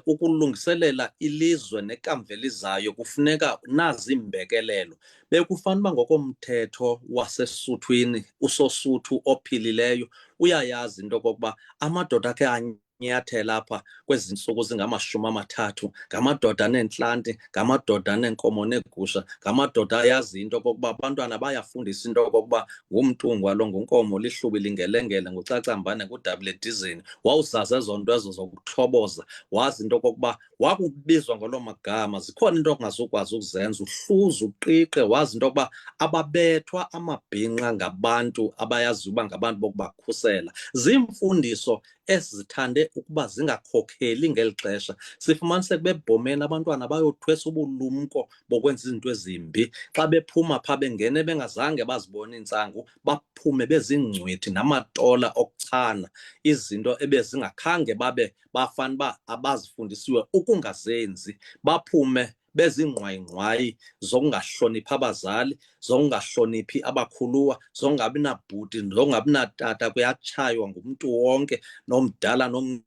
ukulungiselela ilizwe nekamva elizayo kufuneka nazi imbekelelo. Bekufanuba ngokomthetho wasesuthwini usosuthu ophilileyo uyayazi into okokuba amadoda akhe anyathela apha kwezi ntsuku zingamashumi 30 ngamadoda aneentlanti, ngamadoda aneenkomo neegusha, ngamadoda ayazi into okokuba abantwana bayafundisa into okokuba ngumntungwa lo, ngunkomo, lihlubi lingelengele, ngucacambane, ngudabula edizeni. Wawuzazi ezo nto ezo zokuthoboza, wazi into okokuba wakubizwa ngoloo magama zikhona into ongazukwazi ukuzenza, uhluze uqiqe, wazi into yokuba ababethwa amabhinqa ngabantu abayaziyo uba ngabantu bokubakhusela. Ziimfundiso ezithande ukuba zingakhokheli ngeli xesha. Sifumaniseke bebhomeni abantwana bayothwesa ubulumko bokwenza izinto ezimbi. Xa bephuma phaa bengene bengazange bazibona iintsangu, baphume bezingcwithi namatola okuchana, izinto ebezingakhange babe bafanuba abazifundisiwe ukungazenzi. Baphume bezingqwayingqwayi zokungahloniphi abazali, zokungahloniphi abakhuluwa, zokungabi nabhuti, zokungabi natata, kuyatshaywa ngumntu wonke, nomdala nomncinci.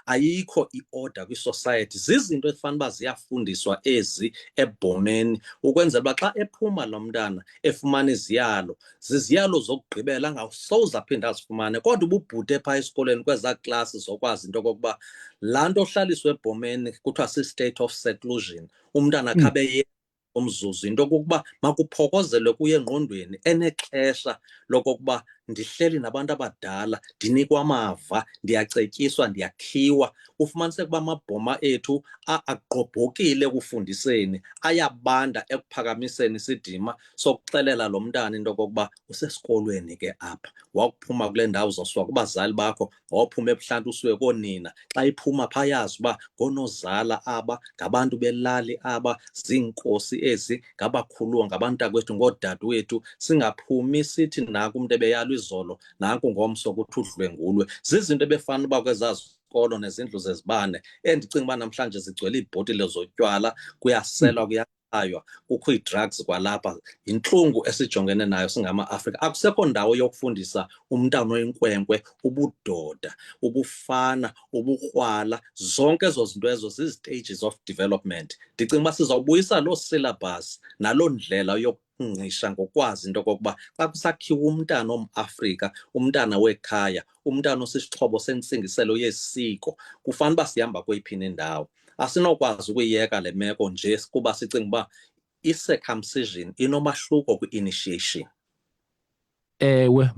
Ayikho iorder kwisociety. Zizinto ezifanuba ziyafundiswa ezi ebhomeni ukwenzela uba xa ephuma lo mntana efumana iziyalo, ziziyalo zokugqibela angasoze aphinde azifumane. Kodwa ububhute phaa esikolweni kwezaa klasi zokwazi into okokuba laa nto ohlaliswe ebhomeni kuthiwa si-state of seclusion, umntana khabe umzuzu, into okokuba makuphokozelwe kuye engqondweni enexesha lokokuba ndihleli nabantu abadala, ndinikwa amava, ndiyacetyiswa, ndiyakhiwa. Ufumaniseke uba amabhoma ethu agqobhokile ekufundiseni, ayabanda ekuphakamiseni isidima sokuxelela lo mntana into okokuba usesikolweni ke apha. Wakuphuma kule ndawo uzawusuka kubazali bakho, wawuphuma ebuhlanti usuke koonina. Xa iphuma phaa yazi uba ngoonozala aba, ngabantu belali aba, ziinkosi ezi, ngabakhuluwa, ngabantakwethu, ngoodadewethu. Singaphumi sithi naku umntu ebeyalwa izolo, naku ngomso kuthi udlwengulwe. Zizinto ebefana uba kwezaa zikolo nezindlu zezibane endicinga uba namhlanje zigcwele iibhotile zotywala, kuyaselwa, kuyachaywa, kukho ii-drugs kwalapha. Yintlungu esijongene nayo singama-Afrika. Akusekho ndawo yokufundisa umntana oyinkwenkwe ubudoda, ubufana, ubukrwala. Zonke ezo zinto ezo zizi-stages of development. Ndicinga uba sizawubuyisa loo syllabus naloo ndlela ngqisha ngokwazi into okokuba xa kusakhiwa umntana omAfrika, umntana wekhaya, umntana osisixhobo sentsingiselo yesiko, kufanele uba sihamba kweyiphi indawo. Asinokwazi ukuyiyeka le meko nje kuba sicinga uba i-circumcision inomahluko kwi-initiation. Ewe,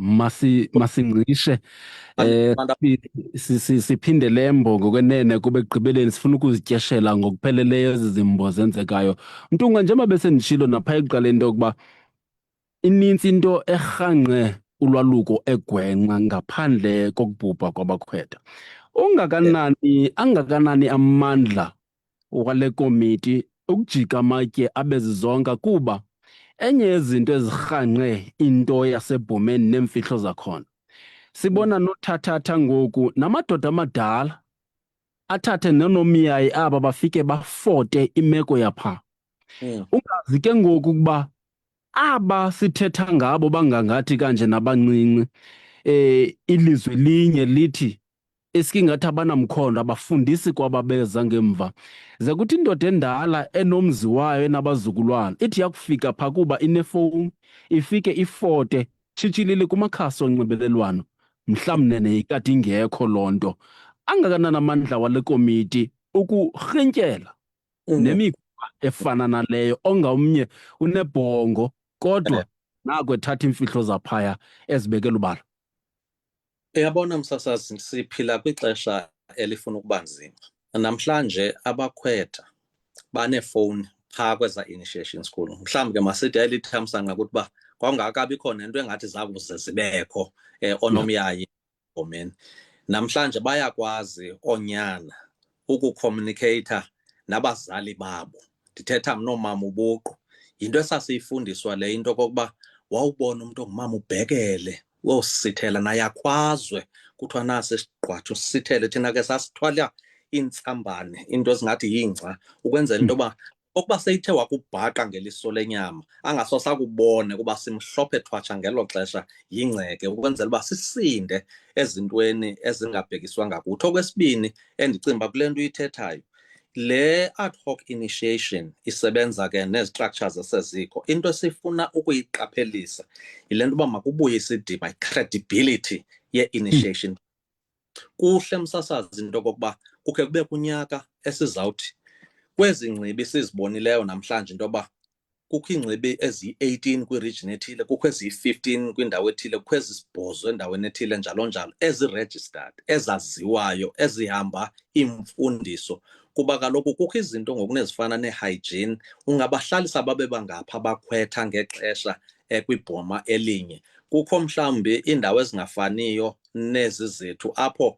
masingqishe siphinde lembo ngokwenene kube ekugqibeleni sifuna ukuzityeshela ngokupheleleyo ezi zimbo zenzekayo. Mtunga, njengoba besenditshilo napha ekuqaleni into yokuba inintsi into erhangqe ulwaluko egwenxa ngaphandle kokubhubha kwabakhwetha. Angakanani amandla wale komiti ukujika amatye abezizonka kuba enye yezinto ezirhangqe into yasebhomeni neemfihlo zakhona. Sibona nothathatha ngoku namadoda amadala athathe nonomyayi aba bafike bafote imeko yapha. Ungazi ke ngoku ukuba aba sithetha ngabo bangangathi kanje nabancinci, ilizwe linye lithi esikingathi abanamkhondo abafundisi kwababeza ngemva. Ze kuthi indoda endala enomzi wayo enabazukulwana ithi yakufika phaa kuba inefowuni ifike ifote tshitshilile kumakhasi onxibelelwano, mhlawumnene ikati ingekho loo nto. Angakanani amandla wale komiti ukurhintyela nemikhuba efana naleyo, ongomnye unebhongo kodwa naku ethatha iimfihlo zaphaya ezibekela ubala. Uyabona msasazi, siphila kwixesha elifuna ukuba nzima. Namhlanje abakhwetha baneefowuni phaa kweza initiation school. Mhlawumbi ke masithi elithamsanqa ukuthi uba kwawungakabikho nento engathi zakuze zibekho onomyayi ebhomeni. Namhlanje bayakwazi oonyana ukucommunicate nabazali babo. Ndithetha mnomama ubuqu. Yinto esasiyifundiswa le into kokuba wawubona umuntu ongumama ubhekele uyosithela naye akwazwe kuthiwa nasi isigqwatho sisithele. Thina ke sasithwala iintsambane, into ezingathi yingca, ukwenzela into yoba okuba seyithe wakubhaqa ngeliso lenyama angasosakubone kuba simhlophe thwatsha ngelo xesha yingceke, ukwenzela uba sisinde ezintweni ezingabhekiswanga kuthi. Okwesibini, endicinga uba kule nto uyithethayo, le ad hoc initiation isebenza ke nezi-structures esezikho. Into esifuna ukuyiqaphelisa yile nto uba makubuye isidima i-credibility ye-initiation. Kuhle msasazi into okokuba kukhe kube kunyaka esizawuthi kwezi ngcibi sizibonileyo namhlanje into yoba kukho iingcibi eziyi-18 kwi-region ethile, kukho eziyi-15 kwindawo ethile, kukho ezisibhozo endaweni ethile, njalo njalo, ezi-registered, ezaziwayo, ezihamba iimfundiso. Kuba kaloku kukho izinto ngoku nezifana ne-hygiene, ungabahlalisa babe bangapha abakhwetha ngexesha kwibhoma elinye. Kukho mhlawumbi iindawo ezingafaniyo nezi zethu apho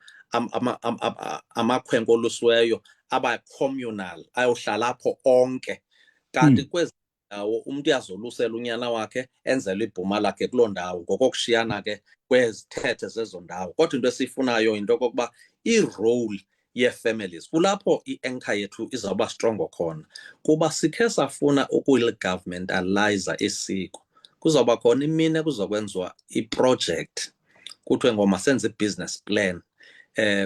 amakhwenkwe olusiweyo aba-communal, ayohlala apho onke. Kanti kwezi ndawo umntu uyazolusela unyana wakhe enzelwe ibhuma lakhe kuloo ndawo ngokokushiyana ke kwezithethe zezo ndawo. Kodwa into esiyifunayo yinto yokokuba i-role yee-families kulapho i-anchor yethu izawuba strongo khona, kuba sikhe safuna ukuligovernmentaliza isiko. Kuzawuba khona imini ekuzokwenziwa iprojekthi kuthiwe ngoma senze i-business plan,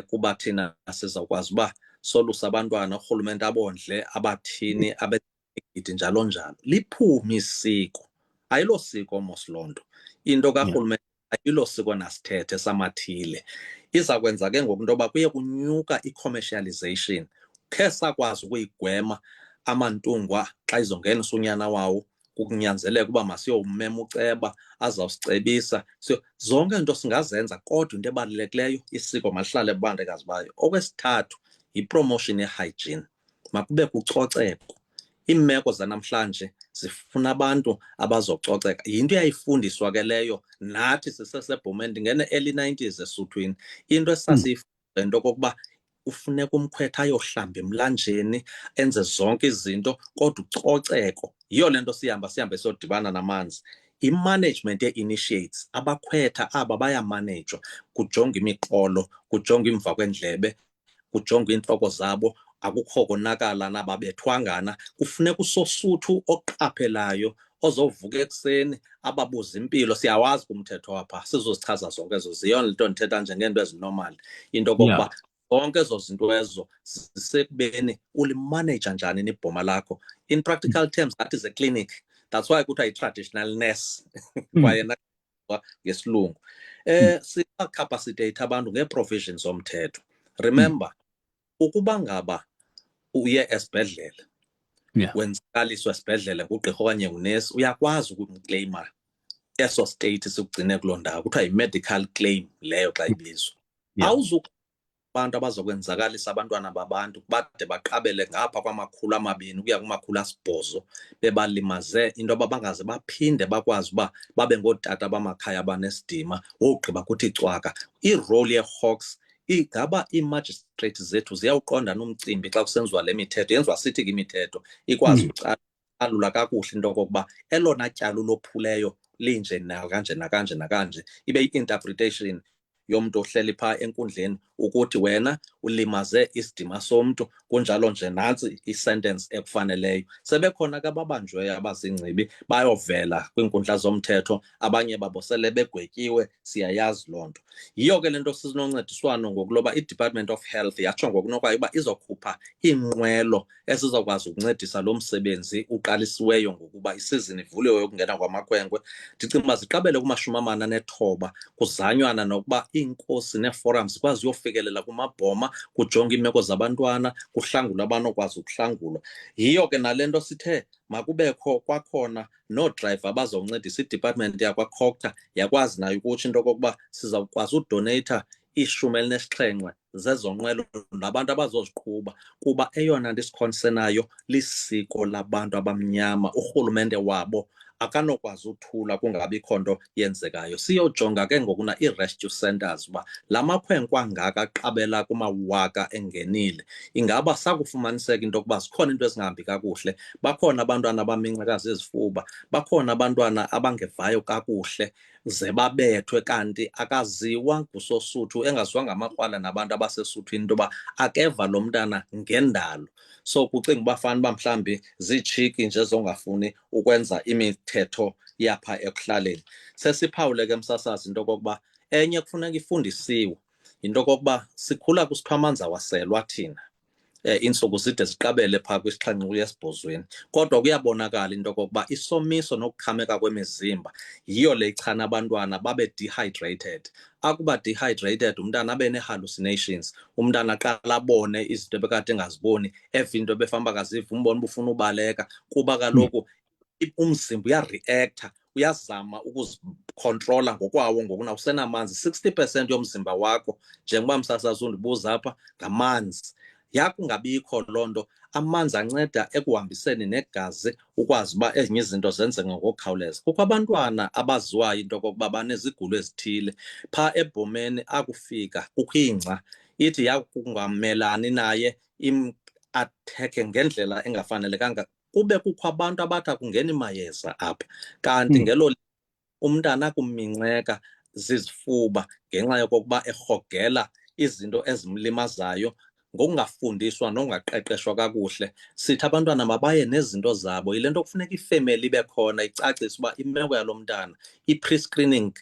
kuba thina sizawukwazi uba solusa abantwana, urhulumente abondle, abathini, abegidi, njalo njalo. Liphume isiko, ayilo siko mos loo nto. Into karhulumente ayilo siko nasithethe samathile. Iza kwenza ke ngoku into yoba kuye kunyuka i-commercialization. Khe sakwazi ukuyigwema amantungwa xa izongenisa unyana wawo, kukunyanzeleka uba masiyowumema uceba azawusicebisa. So zonke into singazenza, kodwa into ebalulekileyo isiko malihlale bubandekazi bayo. Okwesithathu, yipromotion ye-hygiene, makube kucoceko. Iimeko zanamhlanje zifuna abantu abazococeka. Yinto eyayifundiswa ke leyo nathi sisesebhomeni, ndingene early 90s esuthwini. Into esasiyifunda into okokuba ufuneka umkhwetha ayohlamba emlanjeni, enze zonke izinto, kodwa ucoceko. Yiyo le nto sihambe siyodibana namanzi. I-management ye-initiates, abakhwetha aba bayamanejwa, kujongwa imiqolo, kujongwa imva kwendlebe, kujongwa iintloko zabo, akukho konakala nababethwangana. Kufuneka usosuthu oqaphelayo ozovuka ekuseni ababuza impilo. Siyawazi kumthetho wapha, sizozichaza zonke ezo. Ziyo le nto ndithetha njengeento ezinormal, into okokuba zonke ezo zinto ezo zisekubeni ulimaneja njani nibhoma lakho. In practical terms, that is a clinic. That's why kuthiwa yi-traditional nurse kwaye ngesilungu. Siyacapacitate abantu ngee-provisions zomthetho. Remember, ukuba ngaba uye esibhedlele wenzakaliswa esibhedlele ngugqirha okanye ngunesi, uyakwazi ukumkleyima eso state sikugcine kuloo ndawo. Kuthiwa yi-medical claim leyo xa ibizwa. Abantu abazokwenzakalisa abantwana babantu bade baqabele ngapha kwama200 ukuya kuma800 bebalimaze into yoba bangaze baphinde bakwazi uba babe ngootata bamakhaya abanesidima wogqiba kuthi cwaka. Irole yeHawks ingaba iimajistrate zethu ziyawuqonda nomcimbi xa kusenziwa le mithetho, yenziwa sithi imithetho ikwazi ucalula kakuhle into yokokuba elona tyalo lophuleyo linje nakanje nakanje nakanje, ibe yi-interpretation yomntu ohleli phaa enkundleni ukuthi wena ulimaze isidima somntu, kunjalo nje nantsi isentence ekufaneleyo. Sebekhona ke ababanjweyo abazingcibi bayovela kwiinkundla zomthetho, abanye babo sele begwetyiwe, siyayazi loo nto. Yiyo ke le nto sisinoncediswano ngokuloba i-Department of Health yatsho ngokunokwayo uba izokhupha iinqwelo ezizokwazi ukuncedisa lo msebenzi uqalisiweyo ngokuba isizini ivuliwe yokungena kwamakhwenkwe. Ndicinga uba ziqabele ku49 kuzanywana nokuba iinkosi nee-forums zikwazi uyofikelela kumabhoma, kujonga iimeko zabantwana, kuhlangulwa abanokwazi ukuhlangulwa. Yiyo ke nale nto sithe makubekho kwakhona noodrayiva abazoncedisa. I-department yakwaCOGTA yakwazi nayo ukutsho into yokokuba sizawukwazi udoneyitha 17 zezo nqwelo nabantu abazoziqhuba, kuba eyona nto isikhonsenayo lisiko labantu abamnyama. Urhulumente wabo akanokwazi uthula kungabikho nto yenzekayo. Siyojonga ke ngokuna i-rescue centers uba la makhwenkwe angaka aqabela kumawaka engenile, ingaba sakufumaniseka into yokuba zikhona into ezingahambi kakuhle, bakhona abantwana abaminxekazi ezifuba, bakhona abantwana abangevayo kakuhle ze babethwe kanti akaziwa ngusosuthu, engaziwa ngamakrwala nabantu abasesuthwini into yoba akeva lo mntana ngendalo. So kucinga uba fanuba mhlawumbi ziitshiki nje zongafuni ukwenza imithetho yapha ekuhlaleni. Sesiphawule ke msasazi into yokokuba enye kufuneka ifundisiwe into yokokuba sikhula kusiphamanza waselwa thina. Insuku zide ziqabele phaa kwisixhenxe yesibhozweni, kodwa kuyabonakala into yokokuba isomiso nokukhameka kwemizimba yiyo le ichana abantwana babe dehydrated. Akuba dehydrated umntana abe ne-hallucinations, umntana aqala abone izinto ebekade engaziboni, eva into ebefanuba akaziva, umbone uba ufuna ubaleka, kuba kaloku umzimba uyareacta, uyazama ukuzikontrola ngokwawo ngokuna usenamanzi. 60% yomzimba wakho njengoba msasazi undibuza apha ngamanzi. Yakungabikho loo nto, amanzi anceda ekuhambiseni negazi ukwazi uba ezinye izinto zenzeke ngokukhawuleza. Kukho abantwana abaziwayo into yokokuba banezigulo ezithile, phaa ebhomeni akufika kukho ingca ithi yakungamelani naye im-athekhe ngendlela engafanelekanga, kube kukho abantu abathi akungeni mayeza apha, kanti ngelo umntana akuminxeka zizifuba ngenxa yokokuba erhogela izinto ezimlimazayo ngokungafundiswa nokungaqeqeshwa kakuhle. Sithi abantwana mabaye nezinto zabo. Yile nto kufuneka ifemeli ibe khona icacise uba imeko yalo mntana, i-pre-screening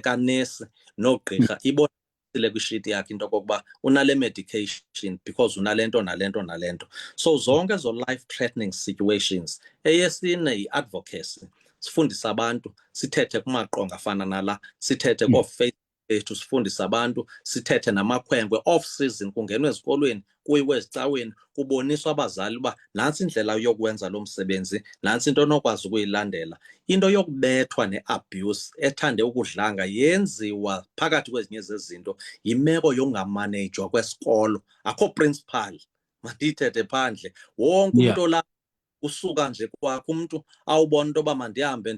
kanesi nogqirha ibonile kwishiti yakhe into yokokuba unale medication because unale nto nale nto nale nto. So zonke ezo life-threatening situations. Eyesine yi-advocacy. Sifundise abantu, sithethe kumaqonga afana nala, sithethe kooFacebook ethu, sifundise abantu, sithethe namakhwenkwe. Off season kungenwe ezikolweni, kuyiwe ezicaweni, kuboniswa abazali uba nantsi indlela yokwenza lo msebenzi, nantsi into onokwazi ukuyilandela. Into yokubethwa ne-abuse ethande ukudlanga yenziwa phakathi kwezinye zezinto yimeko yokungamaneyjwa kwesikolo. Akho principal, mandiyithethe phandle, wonke umntu ola usuka nje kwakho umntu awubona into yoba mandihambe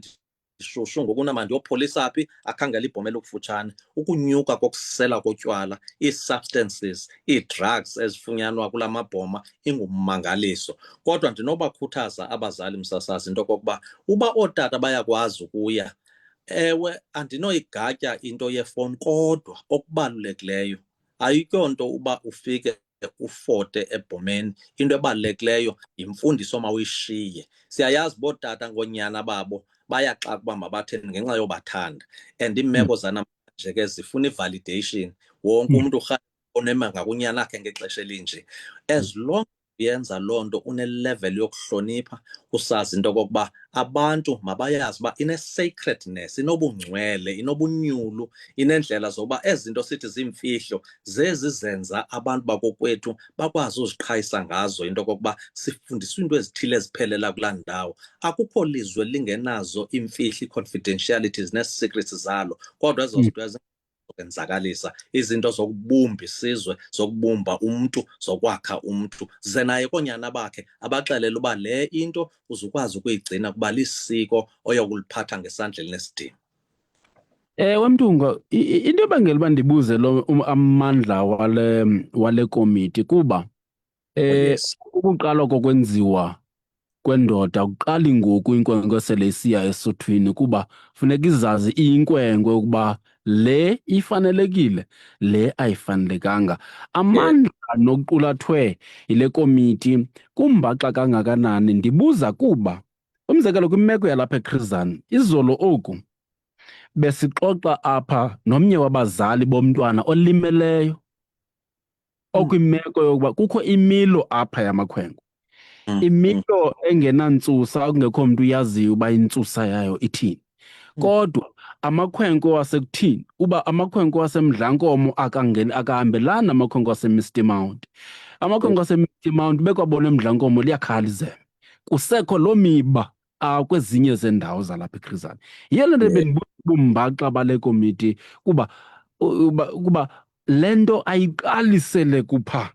ndishushu ngokuna mandiyopholisa phi, akhangela ibhome lokufutshane. Ukunyuka kokusela kotywala, ii-substances, ii-drugs ezifunyanwa kula mabhoma ingummangaliso. Kodwa ndinobakhuthaza abazali msasazi into yokokuba uba ootata bayakwazi ukuya, ewe andinoyigatya into yefowuni, kodwa okubalulekileyo ayikho nto uba ufike ufote ebhomeni. Into ebalulekileyo yimfundiso mawuyishiye. Siyayazi bootata ngoonyana babo bayaxaka uba mabatheni ngenxa yobathanda, and iimeko zanamhlanje ke zifuna i-validation. Wonke umntu onema ngakunyana akhe ngexesha elinje. As long yenza loo nto une-level yokuhlonipha, usazi into okokuba abantu mabayazi uba ine-sacredness, inobungcwele, inobunyulu, inendlela zokuba ezi zinto sithi zimfihlo zezi zenza abantu bakokwethu bakwazi uziqhayisa ngazo into okokuba sifundiswa into ezithile eziphelela kulaa ndawo. Akukho lizwe lingenazo imfihlo, ii-confidentialities nee-secrets zalo, kodwa ezo zinto kwenzakalisa izinto zokubumba isizwe, zokubumba umntu, zokwakha umntu, ze naye koonyana bakhe abaxelele uba le into uzukwazi ukuyigcina kuba lisiko oyokuliphatha ngesandla elinesidima. Mthungo, into ebangela uba ndibuze lo amandla wale komiti kuba Yes. ukuqala kokwenziwa kwendoda akuqali ngoku inkwenkwe sele isiya esuthwini, kuba funeka izazi iyinkwenkwe ukuba le ifanelekile, le ayifanelekanga. Amandla noqulathwe yile komiti kumbaxa kangakanani? Ndibuza kuba umzekelo kwimeko yalapha eChris Hani, izolo oku besixoxa apha nomnye wabazali bomntwana olimeleyo okwimeko yokuba kukho imilo apha yamakhwenkwe, imilo engenantsusa, kungekho mntu uyaziyo uba intsusa yayo ithini. Kodwa amakhwenkwe wasekuthini, uba amakhwenkwe waseMdlankomo akahambelani namakhwenkwe waseMisty Mount. Amakhwenkwe waseMisty Mount bekwabona eMdlankomo liyakhala izembe, kusekho loo miba kwezinye zeendawo zalapha eChris Hani. Yiyo le nto benibumbaxa bale komiti kuba le nto ayiqalisele kupha.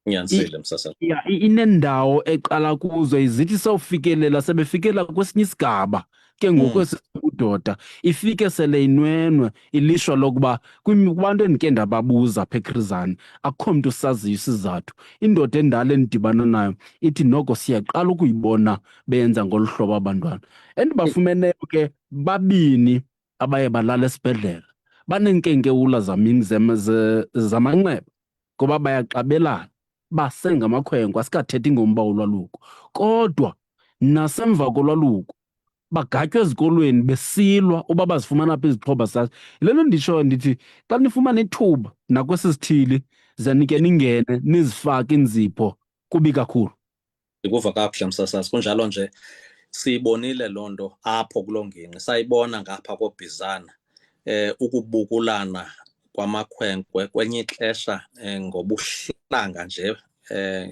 Nyanisile msasa. Inendawo eqala kuzo, izithi sewufikelela sebefikelela kwesinye isigaba ke ngokwesibudoda ifike sele inwenwe ilishwa lokuba kubantu endike ndababuza apha eChris Hani akukho mntu usaziyo isizathu. Indoda endala endidibana nayo ithi noko siyaqala ukuyibona benza ngolu hlobo abantwana. Endibafumeneyo ke babini abaye balala esibhedlele baneenkenkewula zamanxeba ngoba bayaxabelana, basengamakhwenkwe, asikathethi ngomba wolwaluko. Kodwa nasemva kolwaluko bagatywa ezikolweni besilwa uba bazifumana apha izixhoba zazo. Yile nto nditshoyo ndithi xa nifumana ithuba nakwesi sithili ze nike ningene nizifake inzipho kubi kakhulu. Ndikuva kakuhle msasazi, kunjalo nje siyibonile loo nto apho kuloo ngingqi, sayibona ngapha koBizana ukubukulana kwamakhwenkwe kwenye ixesha ngobuhlanga nje,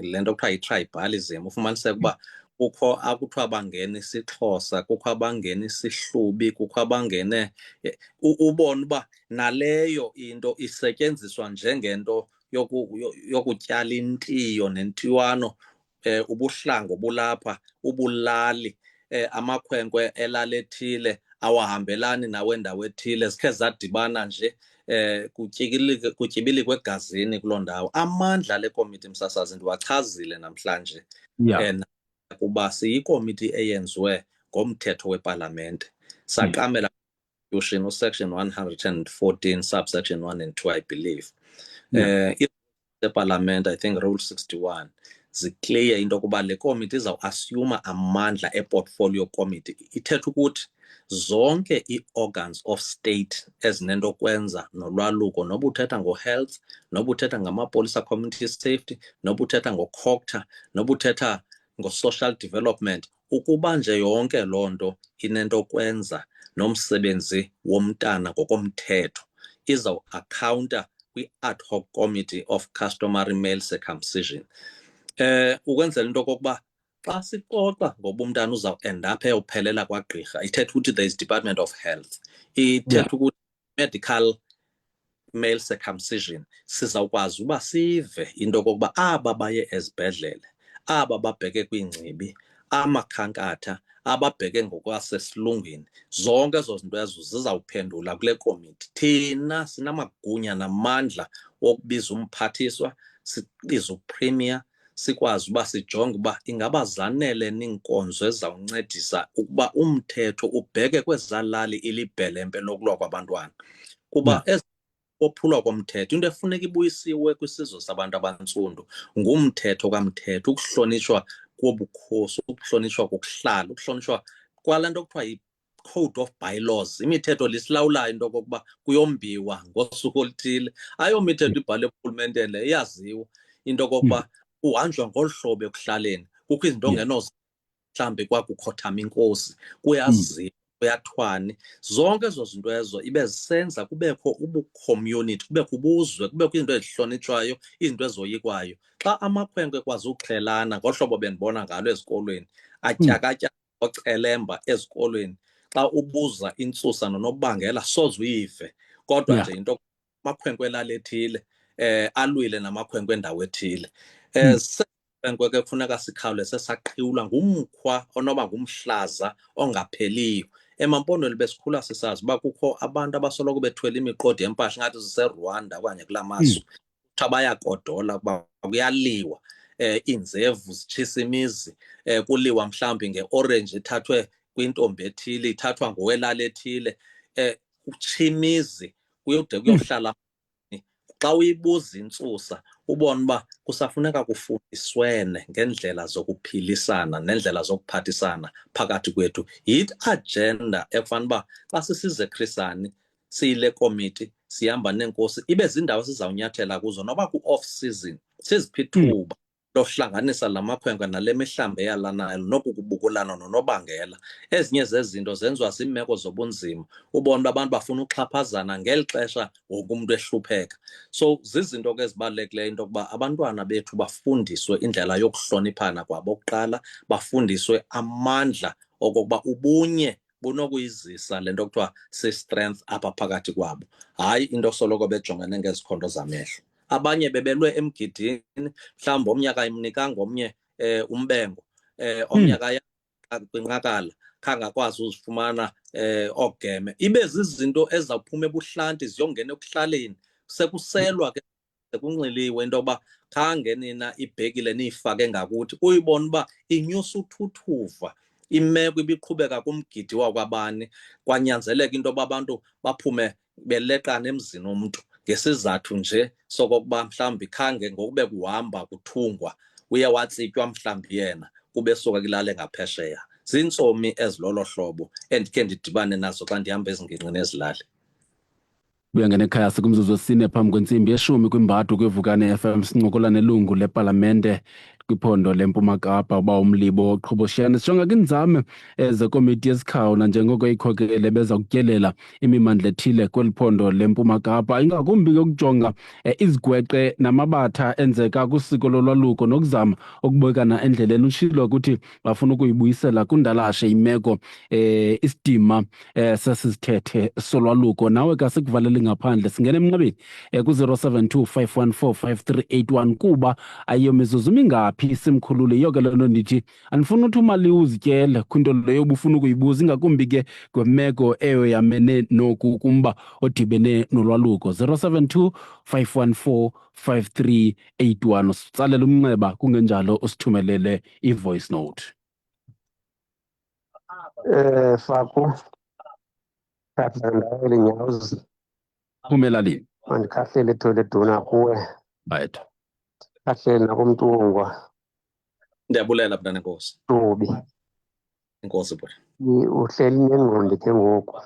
le nto kuthiwa yi-tribalism. Ufumaniseke uba kukho akuthiwa bangena isiXhosa, kukho abangena isihlubi, kukho abangene ubone uba naleyo into isetyenziswa njengento yokutyala intiyo nentiwano, ubuhlanga obulapha, ubulali, amakhwenkwe elala ethile awahambelani nawendawo ethile, zikhe zadibana nje kutyibilikwe egazini kuloo ndawo. Amandla le komiti msasazi ndiwachazile namhlanje, kuba siyikomiti eyenziwe ngomthetho wepalamente, saqamela Constitution usection 114 subsection 1 and 2 I believe. Epalamente I think rule 61 ziclear into yokuba le komiti izawuasyuma amandla eportfolio committee. Ithetha ukuthi zonke ii-organs of state ezinento kwenza nolwaluko, noba uthetha ngo-health, noba uthetha ngamapolisa, community safety, noba uthetha ngo-COGTA, noba uthetha ngo-social development, ukuba nje yonke loo nto inento kwenza nomsebenzi womntana ngokomthetho, izawuakhawunta kwi-ad hoc committee of customary male circumcision. Ukwenzela into okokuba xa sixoxa ngoba umntana uzawuend up eyophelela kwagqirha, ithetha ukuthi there is Department of Health, ithetha ukuthi medical male circumcision, sizawukwazi uba sive into okokuba aba baye ezibhedlele, aba babheke kwiingcibi, amakhankatha, ababheke ngokwasesilungwini, zonke ezo zinto ezo zizawuphendula kule komiti. Thina sinamagunya namandla wokubiza umphathiswa, sibiza upremier, sikwazi uba sijonge uba ingaba zanele ninkonzo ezizawuncedisa ukuba umthetho ubheke kwezalali ilibhelempe lokulwa kwabantwana. Kuba ophulwa komthetho, into efuneka ibuyisiwe kwisizwe sabantu abantsundu ngumthetho kamthetho, ukuhlonitshwa kobukhosi, ukuhlonitshwa kokuhlala, ukuhlonitshwa kwala nto kuthiwa yi-code of bylaws, imithetho lisilawulayo into okokuba kuyombiwa ngosuku oluthile. Ayomithetho ibhalwe epulumenteni le, iyaziwa into okokuba kuhanjwa ngolu hlobo ekuhlaleni, kukho izinto Yeah. mhlawumbi kwakukhothama inkosi, kuyaziwa, kuyathwane. Zonke ezo zinto ezo ibe zisenza kubekho ubucommunity, kubekho ubuzwe, kubekho izinto ezihlonitshwayo, izinto ezoyikwayo. Xa amakhwenkwe ekwazi uxhelana ngolu hlobo bendibona ngalo ezikolweni, atyakatyaka ocelemba ezikolweni, xa ubuza intsusa nonobangela soze uyive, kodwa nje into amakhwenkwe elali ethile alwile namakhwenkwe endawo ethile. Sekhwenkwe ke kufuneka sikhawuleze saqhiwula ngumkhwa onoba ngumhlaza ongapheliyo. Emampondweni besikhula sisazi uba kukho abantu abasoloko bethwele imiqodi yempahla ingathi ziseRwanda okanye kula mazwe, kuthiwa bayakodola ukuba kuyaliwa, iindzevu zitshisa imizi, kuliwa mhlawumbi ngeorenji ithathwe kwintombi ethile, ithathwa ngowelali ethile, utshimizi kuyode kuyohlala. Xa uyibuza intsusa ubone uba kusafuneka kufundiswene ngendlela zokuphilisana nendlela zokuphathisana phakathi kwethu. Yi-agenda ekufanele uba xa sisize Khrisani siyile komiti sihamba neenkosi ibe zindawo sizawunyathela kuzo, noba ku-off season siziphi ithuba lohlanganisa la makhwenkwe nale mihlambi eyalanayo nokukubukulana nonobangela. Ezinye zezinto zenziwa ziimeko zobunzima, ubone uba abantu bafuna uxhaphazana ngeli xesha wonke umntu ehlupheka. So zizinto ke ezibalulekileyo into yokuba abantwana bethu bafundiswe indlela yokuhloniphana kwabo okuqala, bafundiswe amandla okokuba ubunye bunokuyizisa le nto kuthiwa si-strength apha phakathi kwabo, hayi into soloko bejongene ngezikhondo zamehlo. Abanye bebelwe emgidini, mhlawumbi omnye akayimnikanga omnye umbengo, omnye akaya kwinqakala khange akwazi uzifumana ogeme. Ibe zizinto ezawuphuma ebuhlanti ziyongena ekuhlaleni, sekuselwa ke kunxiliwe into yokuba khange nina ibhekile niyifake ngakuthi, uyibone uba inyusa uthuthuva. Imeko ibiqhubeka kumgidi wakwabani, kwanyanzeleka into yoba abantu baphume beleqana emzini womntu ngesizathu nje sokokuba mhlawumbi khange ngokube kuhamba kuthungwa uye watsitywa mhlawumbi yena kube suka kulale ngaphesheya. Ziintsomi ezilolo hlobo endikhe ndidibane nazo xa ndihamba ezingingqini ezilali. Uyangena ekhaya sikumzuzu wesine phambi kwentsimbi yeshumi kwimbadu kwiVukane FM, sincokola nelungu lepalamente kwiphondo leMpuma Kapa uba uMlibo Qhoboshane. Sijonga kwinzame zekomiti yesikhawu nanjengoko ikhokele beza kutyelela imimandla ethile kweli phondo leMpuma Kapa, ingakumbi ke ukujonga izigweqe namabatha enzeka kusiko lolwaluko nokuzama ukubekana endleleni. Utshilo ukuthi bafuna ukuyibuyisela kundalashe imeko isidima sesizithethe solwaluko. Nawe ke sikuvalela ngaphandle, singena emnqabeni ku-072 514 5381 kuba ayiyo mizuzu mingaphi simkhulule. Yiyo ke le nto ndithi andifuna uthi umali uzityele kwinto leyo ubufuna ukuyibuza, ingakumbi ke kwemeko eyo yamene noku kumba odibene nolwaluko. 072 514 5381. Usitsalela umnxeba, kungenjalo usithumelele i-voice note. Faku kahlala elinyawozi Phumelalini mandikhahlele etholeduna kuwe bayethu. kahlele nakumntungwa Ndiyabulela mntana enkosi. Tubi Inkosi bhuti. uhleli nengqondo ke ngoku,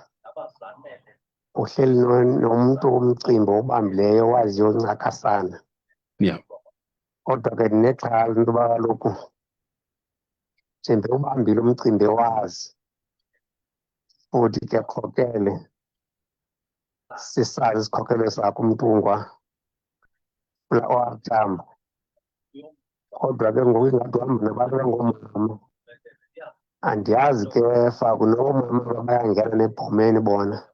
uhleli nomuntu umcimbi obambileyo waziyo uncakasana. Yeah. Kodwa ke ndinexhala into yoba kaloku njengoba ubambile umcimbi wazi futhi ke khokele sisazi isikhokelo sakho umntungwa owatamba, kodwa ke ngoku ingathi uhamba nabantu abangoomama. Andiyazi ke Faku noomama bayangena nebhomeni bona.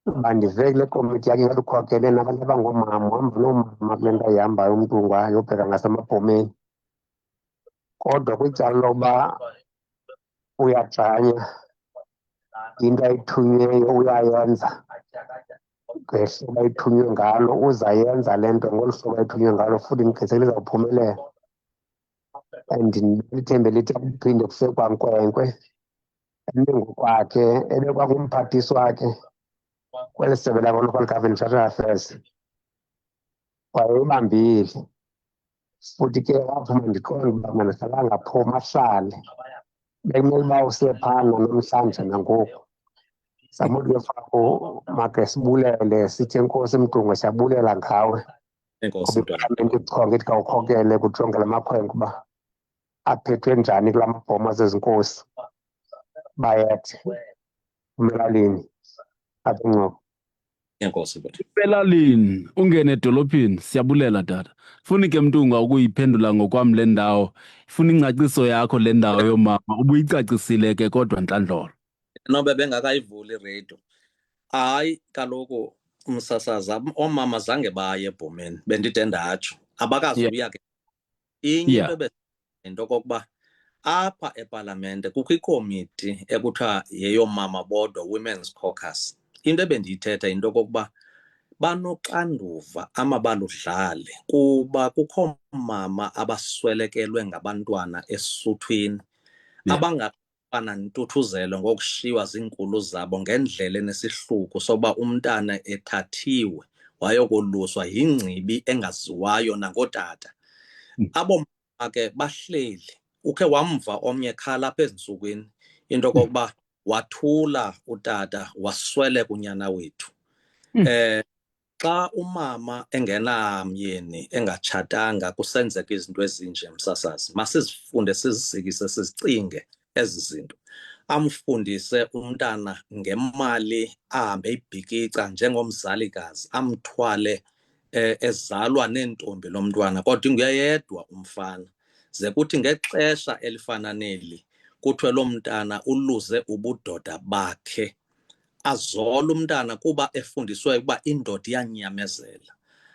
Bandive kule komiti yakhe ingathi ukhokele nabantu abangoomama, uhamba noomama kule nto ayihambayo umntungwa yobheka ngasemabhomeni. Kodwa kwicala lokuba uyajanya into ayithunyweyo uyayenza ngehlobo ayithunywe ngalo, uzayenza le nto ngolu hlobo ayithunywe ngalo, futhi ndiqinisekile izawuphumelela. And ndithembe lithi akuphinde kufike kwankwenkwe eme ngokwakhe ebekwa ngumphathisi wakhe kweli sebe lakwa-Local Government Social Affairs, wayebambile. Futhi ke waphuma ndiqonda uba mandihlala ngaphuma ahlale, bekumele uba usephana namhlanje nangoku. Samuthi ke Faku makhe sibulele sithi enkosi Mdungwe siyabulela ngawe Enkosi ngoba mntwana. iParliament ichonga ithi khawukhokele kujonge la makhwenkwe uba aphethwe njani kula mabhoma zezinkosi bayathi umelalini apha encoko. Enkosi mntwana. Pelalini ungene edolophini siyabulela tata. Funa ke Mtunga ukuyiphendula ngokwam le ndawo. Ifuna ingcaciso yakho le ndawo yomama. Ubuyicacisile ke kodwa ntlandlolo. Nobe bengakayivuli iredio. Hayi kaloku umsasaza oomama zange baye ebhomeni bendide ndatsho abakazuya ke. Inye into into kokuba apha epalamente kukho ikomiti ekuthiwa yeyoomama bodwa, Women's Caucus. Into ebendiyithetha into kokuba banoxanduva amabaludlale kuba kukho mama abaswelekelwe ngabantwana esuthwini abangafana ntuthuzelo ngokushiywa ziinkulu zabo ngendlela enesihluku soba umntana ethathiwe wayokoluswa yingcibi engaziwayo nangootata. Abo mama ke bahleli. Ukhe wamva omnye khala apha ezintsukwini into kokuba wathula utata wasweleka unyana wethu. Xa umama engenamyeni engatshatanga kusenzeka izinto ezinje msasazi, masizifunde sizizikise sizicinge ezi zinto. Amfundise umntana ngemali ahambe eyibhikica njengomzalikazi, amthwale ezalwa neentombi lo mntwana kodwa inguye yedwa umfana. Ze kuthi ngexesha elifana neli kuthiwe lo mntana uluze ubudoda bakhe, azole umntana kuba efundiswe ukuba indoda iyanyamezela.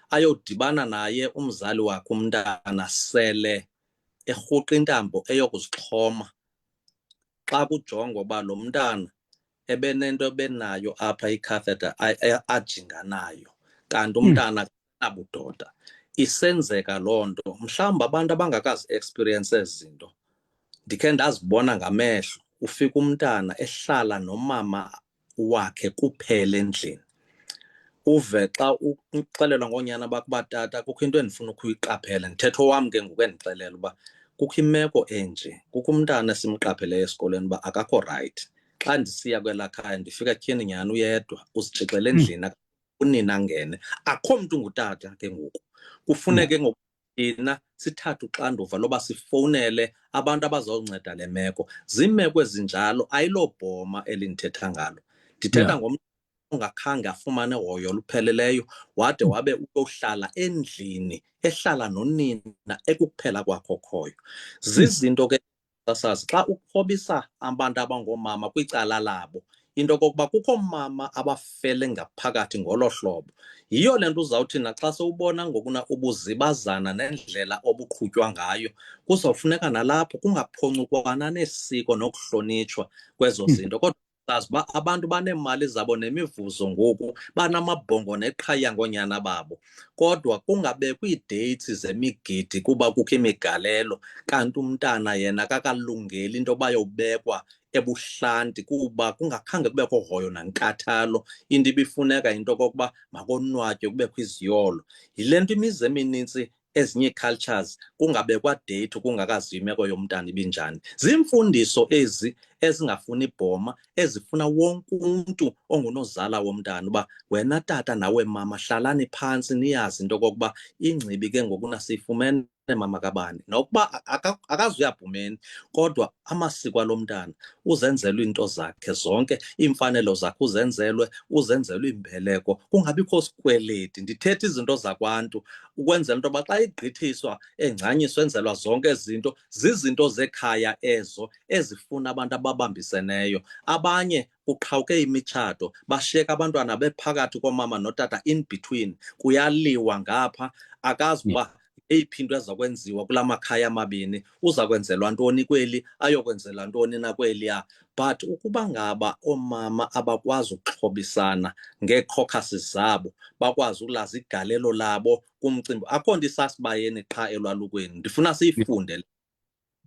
Ayodibana naye umzali wakhe umntana sele erhuqa intambo eyokuzixhoma. Xa kujongwa uba lo mntana ebenento ebenayo apha icatheter ajinga nayo, kanti umntana abudoda. Isenzeka loo nto. Mhlawumbi abantu abangakazi experience ezi zinto ndikhe ndazibona ngamehlo. Ufika umntana ehlala nomama wakhe kuphela endlini. Uve xa uxelelwa ngoonyana bakho uba tata kukho into endifuna ukuyiqaphela, ndithetha owam ke ngoku endixelela uba kukho imeko enje, kukho umntana esimqapheleyo esikolweni uba akakho rayithi. Xa ndisiya kwelaa khaya ndifika kutyhini nyhani uyedwa, uzijixele endlini, unina angene, akho mntu ngutata ke ngoku. Kufuneke ngoku thina sithathe uxanduva loba sifowunele abantu abazawunceda le meko. Ziimeko ezinjalo ayilo bhoma elindithetha ngalo. Ndithetha ngomntu ongakhange afumane hoyo olupheleleyo wade wabe uyohlala endlini ehlala nonina ekukuphela kwakho okhoyo. Zizinto ke sasazi xa ukhobisa abantu abangoomama kwicala labo into kokuba kukho mama abafele ngaphakathi ngolo hlobo. Yiyo le nto uzawuthi naxa sewubona ngokuna ubuzibazana nendlela obuqhutywa ngayo kuzawufuneka nalapho kungaphonxukwana nesiko nokuhlonitshwa kwezo zinto. Kodwa sazi uba abantu baneemali zabo nemivuzo ngoku, banamabhongo neqhaya ngoonyana babo, kodwa kungabekwa iideyithi zemigidi kuba kukho imigalelo, kanti umntana yena kakalungeli into yoba yobekwa ebuhlanti kuba kungakhange kubekho hoyo nankathalo. Into ibifuneka into kokuba makonwatywe kubekho iziyolo. Yile nto imizi eminintsi ezinye ii-cultures kungabekwa deyithi kungakaziwa imeko yomntana ibinjani. Ziimfundiso ezi ezingafuni ibhoma, ezifuna wonke umntu ongunozala womntana uba wena tata nawe mama hlalani phantsi niyazi into kokuba ingcibi ke ngoku nasiyifumene mama kabani. Nokuba akazuya bhomeni kodwa amasiko alo mntana uzenzelwe into zakhe zonke, iimfanelo zakhe uzenzelwe imbeleko, kungabikho sikweleti. Ndithetha izinto zakwantu ukwenzela into yoba xa igqithiswa engcanyiswa enzelwa zonke ezi zinto, zizinto zekhaya ezo ezifuna abantu ababambiseneyo. Abanye kuqhawuke imitshato, bashiyeka abantwana bephakathi komama notata in between, kuyaliwa ngapha, akazi uba eyiphi into ezakwenziwa kula makhaya amabini, uza kwenzelwa ntoni kweli, ayokwenzela ntoni na kweliya. But ukuba ngaba oomama abakwazi ukuxhobisana ngee-caucuses zabo, bakwazi ukulazi igalelo labo kumcimbi, akho nto isasibayeni qha elwalukweni. Ndifuna siyifunde.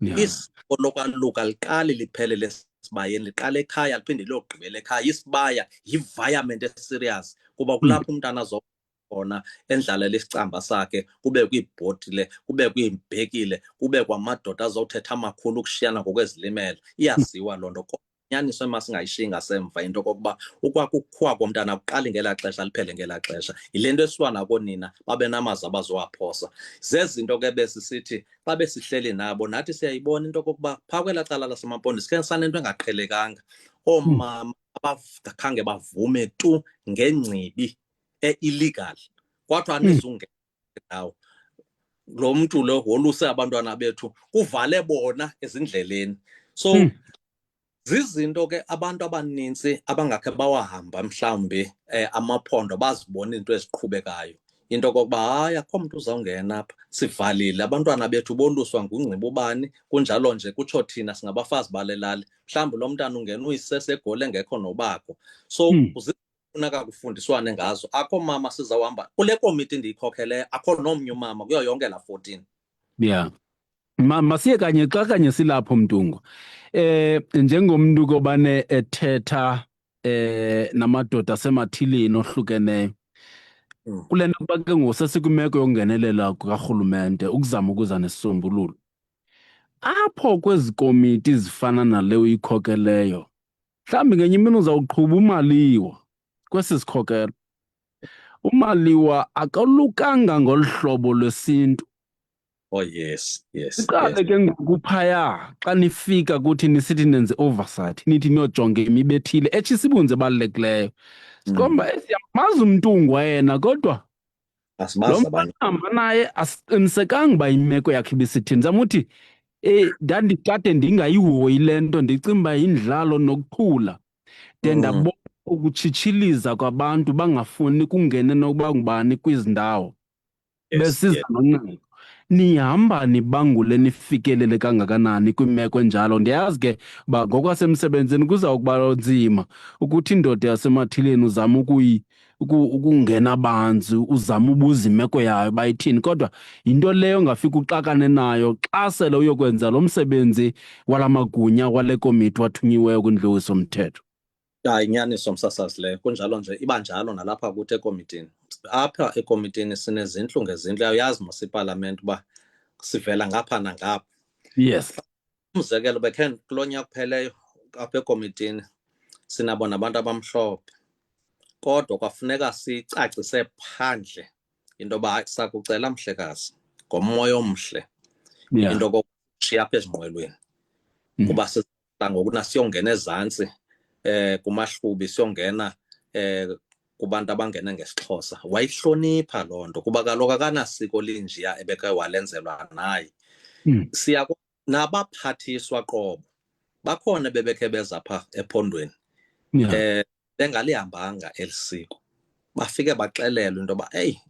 Isiko lokwaluka liqali liphele lesibayeni, liqala ekhaya liphinde liyogqibela ekhaya. Isibaya yi-environment eserious kuba kulapho umntana khona endlalela isicamba sakhe, kubekho iibhotile, kubekho iimbhekile, kubekho amadoda azawuthetha amakhulu ukushiyana ngokwezilimela. Iyaziwa loo nto. inyaniso emasingayishiyi ngasemva into kokuba ukwakukhwa komntana kuqali ngela xesha liphele ngela xesha. Yile nto esiwa nakoonina babe namazwi abazowaphosa. Zezinto ke besisithi xa besihleli nabo nathi siyayibona into kokuba phaa kwelaa cala laseMaMpondomise sikhe sanento engaqhelekanga. Oomama abakhange bavume tu ngengcibi illegal kwathiwa anizungena ndawo. Lo mntu lo woluse abantwana bethu kuvale bona ezindleleni. So zizinto ke abantu abaninzi abangakhe bawahamba mhlawumbi amaphondo bazibona into eziqhubekayo. Into kokuba hayi akho mntu uzawungena apha, sivalile abantwana bethu boluswa ngungcibi ubani, kunjalo nje kutsho thina singabafazi balelali. Mhlawumbi lo mntana ungena uyisese egole ngekho nobakho. So funeka kufundiswane ngazo. Akho mama sizawuhamba kule komiti ndiyikhokheleyo, akho nomnye umama kuyo yonke la 14. Yeah. Masiye kanye silapho Mtungu. Njengomntu kobane ethetha namadoda asemathilini ohlukeneyo. Kule nto kuba ke ngosesikimeko yokungenelela kukarhulumente ukuzama ukuza nesisombululo. Apho kwezi komiti zifana nale uyikhokeleyo, mhlawumbi ngenye imini uzawuqhuba uMaliwa kwesi sikhokelo. uMaliwa akalukanga ngolu hlobo lwesintu. Oh yes. Iqale ke ngoku phaya xa nifika kuthi nisithi nenze oversight nithi niyojonga imiba ethile etshisa ibunzi ebalulekileyo. Sikhomba siyamazi uMntungu yena kodwa lo mntu hamba naye asiqinisekanga uba imeko yakhe ibisithini. Zama uthi ndandikade ndingayihoyi le nto, ndicinga uba yindlalo nokuqhula de ndabona ukutshitshiliza kwabantu bangafuni kungene nokuba ngubani kwizi ndawo besiza noncedo. Nihamba nibangule nifikelele kangakanani kwimeko enjalo? Ndiyazi ke uba ngokwasemsebenzini kuzawukuba nzima ukuthi indoda yasemathileni uzama ukungena banzi, uzama ubuza imeko yayo bayithini, kodwa yinto leyo ongafika uxakane nayo xa sele uyokwenza lo msebenzi wala magunya wale komiti wathunyiweyo kwindlu mthetho. Inyaniso msasazi leyo, kunjalo nje iba njalo nalapha kuthi ekomitini. Apha ekomitini sinezindlu ngezindlu, uyayazi mos iParlament uba sivela ngapha nangapha. Yes. Umzekelo bekhe kulo nyaka kupheleyo apha ekomitini sinabo nabantu abamhlophe, kodwa kwafuneka sicacise phandle into yoba sakucela mhlekazi ngomoya omhle into yokushiya apha ezinqwelweni kuba ngoku nasiyongena ezantsi kumahlubi, siyongena kubantu abangene ngesiXhosa. Wayihlonipha loo nto kuba kaloku akanasiko linjiya ebeke walenzelwa naye. Nabaphathiswa qobo bakhona bebekhe beza pha ephondweni bengalihambanga eli siko, bafike baxelelwa into yoba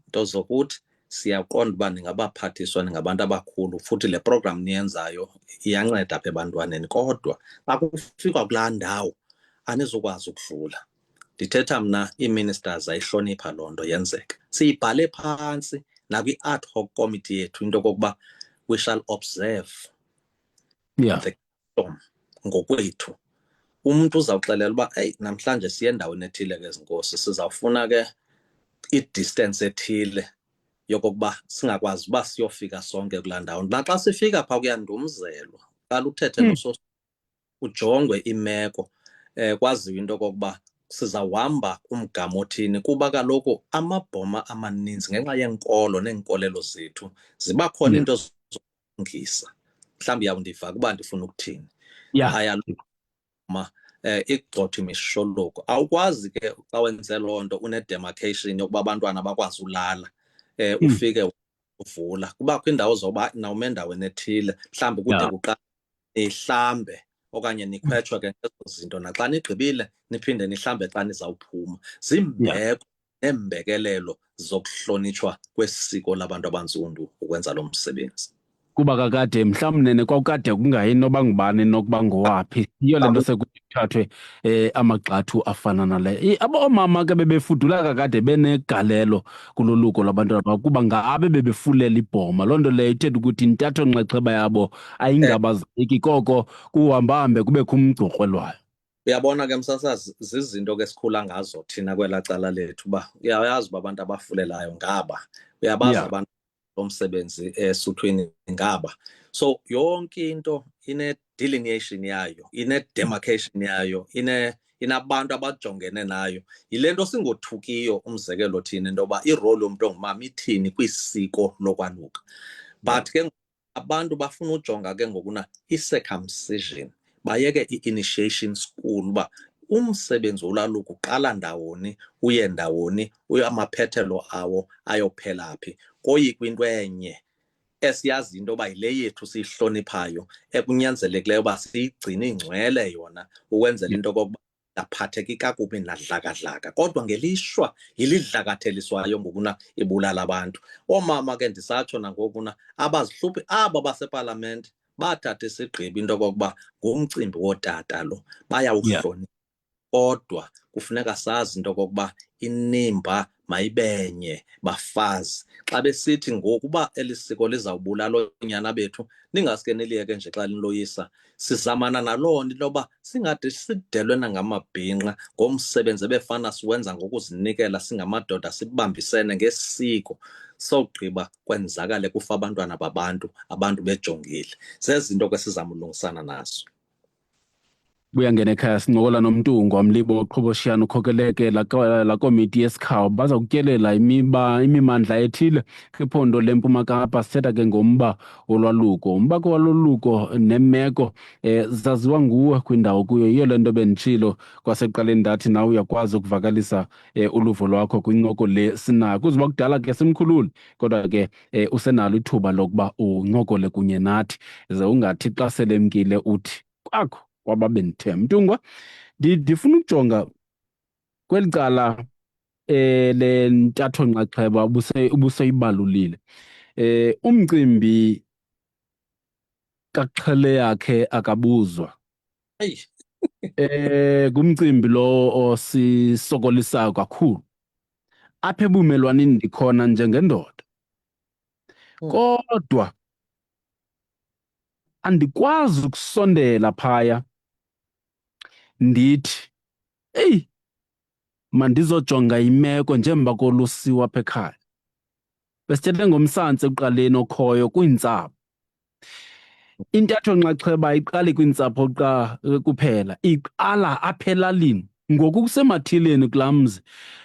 nto zokuthi siyaqonda uba ningabaphathiswa, ningabantu abakhulu futhi le program niyenzayo iyanceda apha ebantwaneni, kodwa xa kufikwa kulaa ndawo anizukwazi ukudlula. Ndithetha mna ii-ministers ayihlonipha loo nto yenzeka. Siyibhale phantsi nakwi-ad hoc committee yethu into kokuba we shall observe the custom ngokwethu. Umntu uzawuxelela uba namhlanje siye endaweni ethile ke zinkosi, sizawufuna ke i-distance ethile yokokuba singakwazi uba siyofika sonke kulaa ndawo. Naxa sifika phaa kuyandumzelwa, qala uthethe ujongwe imeko, kwaziwe into kokuba sizawuhamba umgama othini, kuba kaloku amabhoma amaninzi ngenxa yeenkolo neenkolelo zethu ziba khona into zokungisa. Mhlawumbi yawundiva kuba ndifuna ukuthini. Igxotha imisholuko. Awukwazi ke xa wenze loo nto une-demarcation yokuba abantwana bakwazi ulala, ufike uvula. Kubakho indawo zoba nawume endaweni ethile, mhlawumbi kude kuqala nihlambe okanye nikhwetshwe ke ngezo zinto, naxa nigqibile niphinde nihlambe xa nizawuphuma. Zimbeko neembekelelo zokuhlonitshwa kwesiko labantu abantsundu ukwenza lo msebenzi. Kuba kakade mhlawumbi nene kwakukade kungayi noba ngubani nokuba ngowaphi, yiyo le nto sekuthathwe amagxathu afana nale. Oomama ke bebefudula kakade benegalelo kuloluko lwabantwana kuba ngabe bebefulela ibhoma. Loo nto leyo ithetha ukuthi intatho nxaxheba yabo ayingabazeki, koko kuhambahambe kubekho umgqurhwelwayo. Uyabona ke msasazi, zizinto ke sikhula ngazo thina kwelaa cala lethu uba uyayazi uba abantu abafulelayo ngaba, uyabazi abantu omsebenzi esuthwini ngaba. So yonke into delineation yayo, ine-demarcation yayo, inabantu abajongene nayo. Yile nto singothukiyo umzekelo thina into yoba iroli yomntu ongumama ithini kwisiko lokwaluka. But ke abantu bafuna ujonga ke ngokuna i-circumcision, bayeke i-initiation school uba umsebenzi wolaluko uqala ndawoni, uye ndawoni, amaphethelo awo ayophela phi. Koyikwa into enye esiyazi into yoba yile yethu siyihloniphayo ekunyanzelekileyo uba siyigcine ingcwele yona ukwenzela into yokokuba aphatheki kakubi nadlakadlaka, kodwa ngelishwa yilidlakatheliswayo ngokuna ibulala abantu. Oomama ke ndisatsho nangokuna abazihluphi aba basepalamente bathatha isigqibo into yokokuba ngumcimbi wootata lo, bayawuhlonipha. Kodwa kufuneka sazi into yokokuba inimba mayibenye bafazi. Xa besithi ngokuba eli siko lizawubulala oonyana bethu, ningaske niliyeke nje xa liloyisa. Sizamana naloo nto yoba singade sidelwe nangamabhinqa ngomsebenzi ebefana siwenza ngokuzinikela singamadoda, sibambisene ngesiko, sogqiba kwenzakale kufa abantwana babantu, abantu bejongile. Zezinto ke sizamulungisana nazo. Buyangena ekhaya sincokola noMntungu Wamlibo Qhoboshiyana ukhokeleke la komiti yesikhawu baza kutyelela imimandla ethile kwiphondo leMpuma Kapa. Sithetha ke ngomba wolwaluko, umba wolwaluko nemeko zaziwa nguwe kwindawo kuyo. Yiyo le nto benditshilo kwasekuqaleni ndathi nawe uyakwazi ukuvakalisa uluvo lwakho kwincoko le sinayo. Kuzoba kudala ke simkhulule, kodwa ke usenalo ithuba lokuba uncokole kunye nathi, ze ungathi xa selemkile uthi kwakho wababe ndithe. Mntungwa, ndifuna ukujonga kweli cala le ntatho nxaxheba ubuseyibalulile. Umcimbi kaXhele yakhe akabuzwa. Kumcimbi lo osisokolisayo kakhulu apha ebumelwaneni ndikhona njengendoda, kodwa andikwazi ukusondela phaya ndithi mandizojonga imeko njengoba kolusiwa apha ekhaya. Besithethe ngomsantsi ekuqaleni okhoyo kwiintsapho. Intatho nxaxheba ayiqali kwiintsapho kuphela, iqala apha elalini. Ngoku kusemathileni kulaa mzi,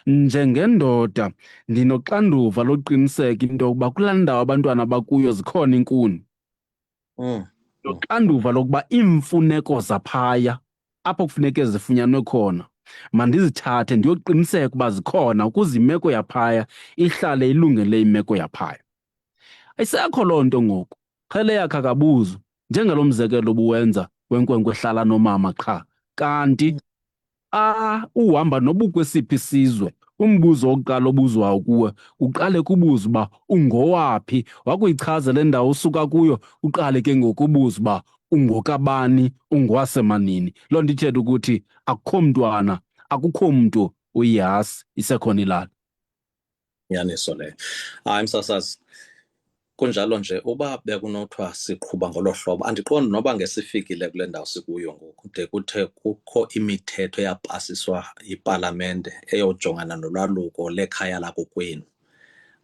njengendoda ndinoxanduva loqiniseka into yokuba kulaa ndawo abantwana bakuyo zikhona iinkuni. Noxanduva lokuba iimfuneko zaphaya apho kufuneke zifunyanwe khona mandizithathe ndiyoqiniseka ukuba zikhona ukuze imeko yaphaya ihlale ilungele imeko yaphaya. Ayisekho loo nto ngoku. Xhele yakhe akabuzwa, njengalo mzekelo obuwenza wenkwenkwe ehlala nomama qha. Kanti uhamba nobukwesiphi isizwe, umbuzo wokuqala obuzwayo kuwe uqale kubuza uba ungowaphi, wakuyichaza le ndawo usuka kuyo uqale ke ngoku ubuza uba ungokabani, ungowasemanini. Loo nto ithetha ukuthi akukho mntwana, akukho mntu uyihasi, isekhona ilali. Nyaniso leyo. Hayi msasazi, kunjalo nje uba bekunothiwa siqhuba ngolo hlobo, andiqondi noba ngesifikile kule ndawo sikuyo ngoku de kuthe kukho imithetho eyapasiswa yipalamente eyojongana nolwaluko lekhaya lakokwenu,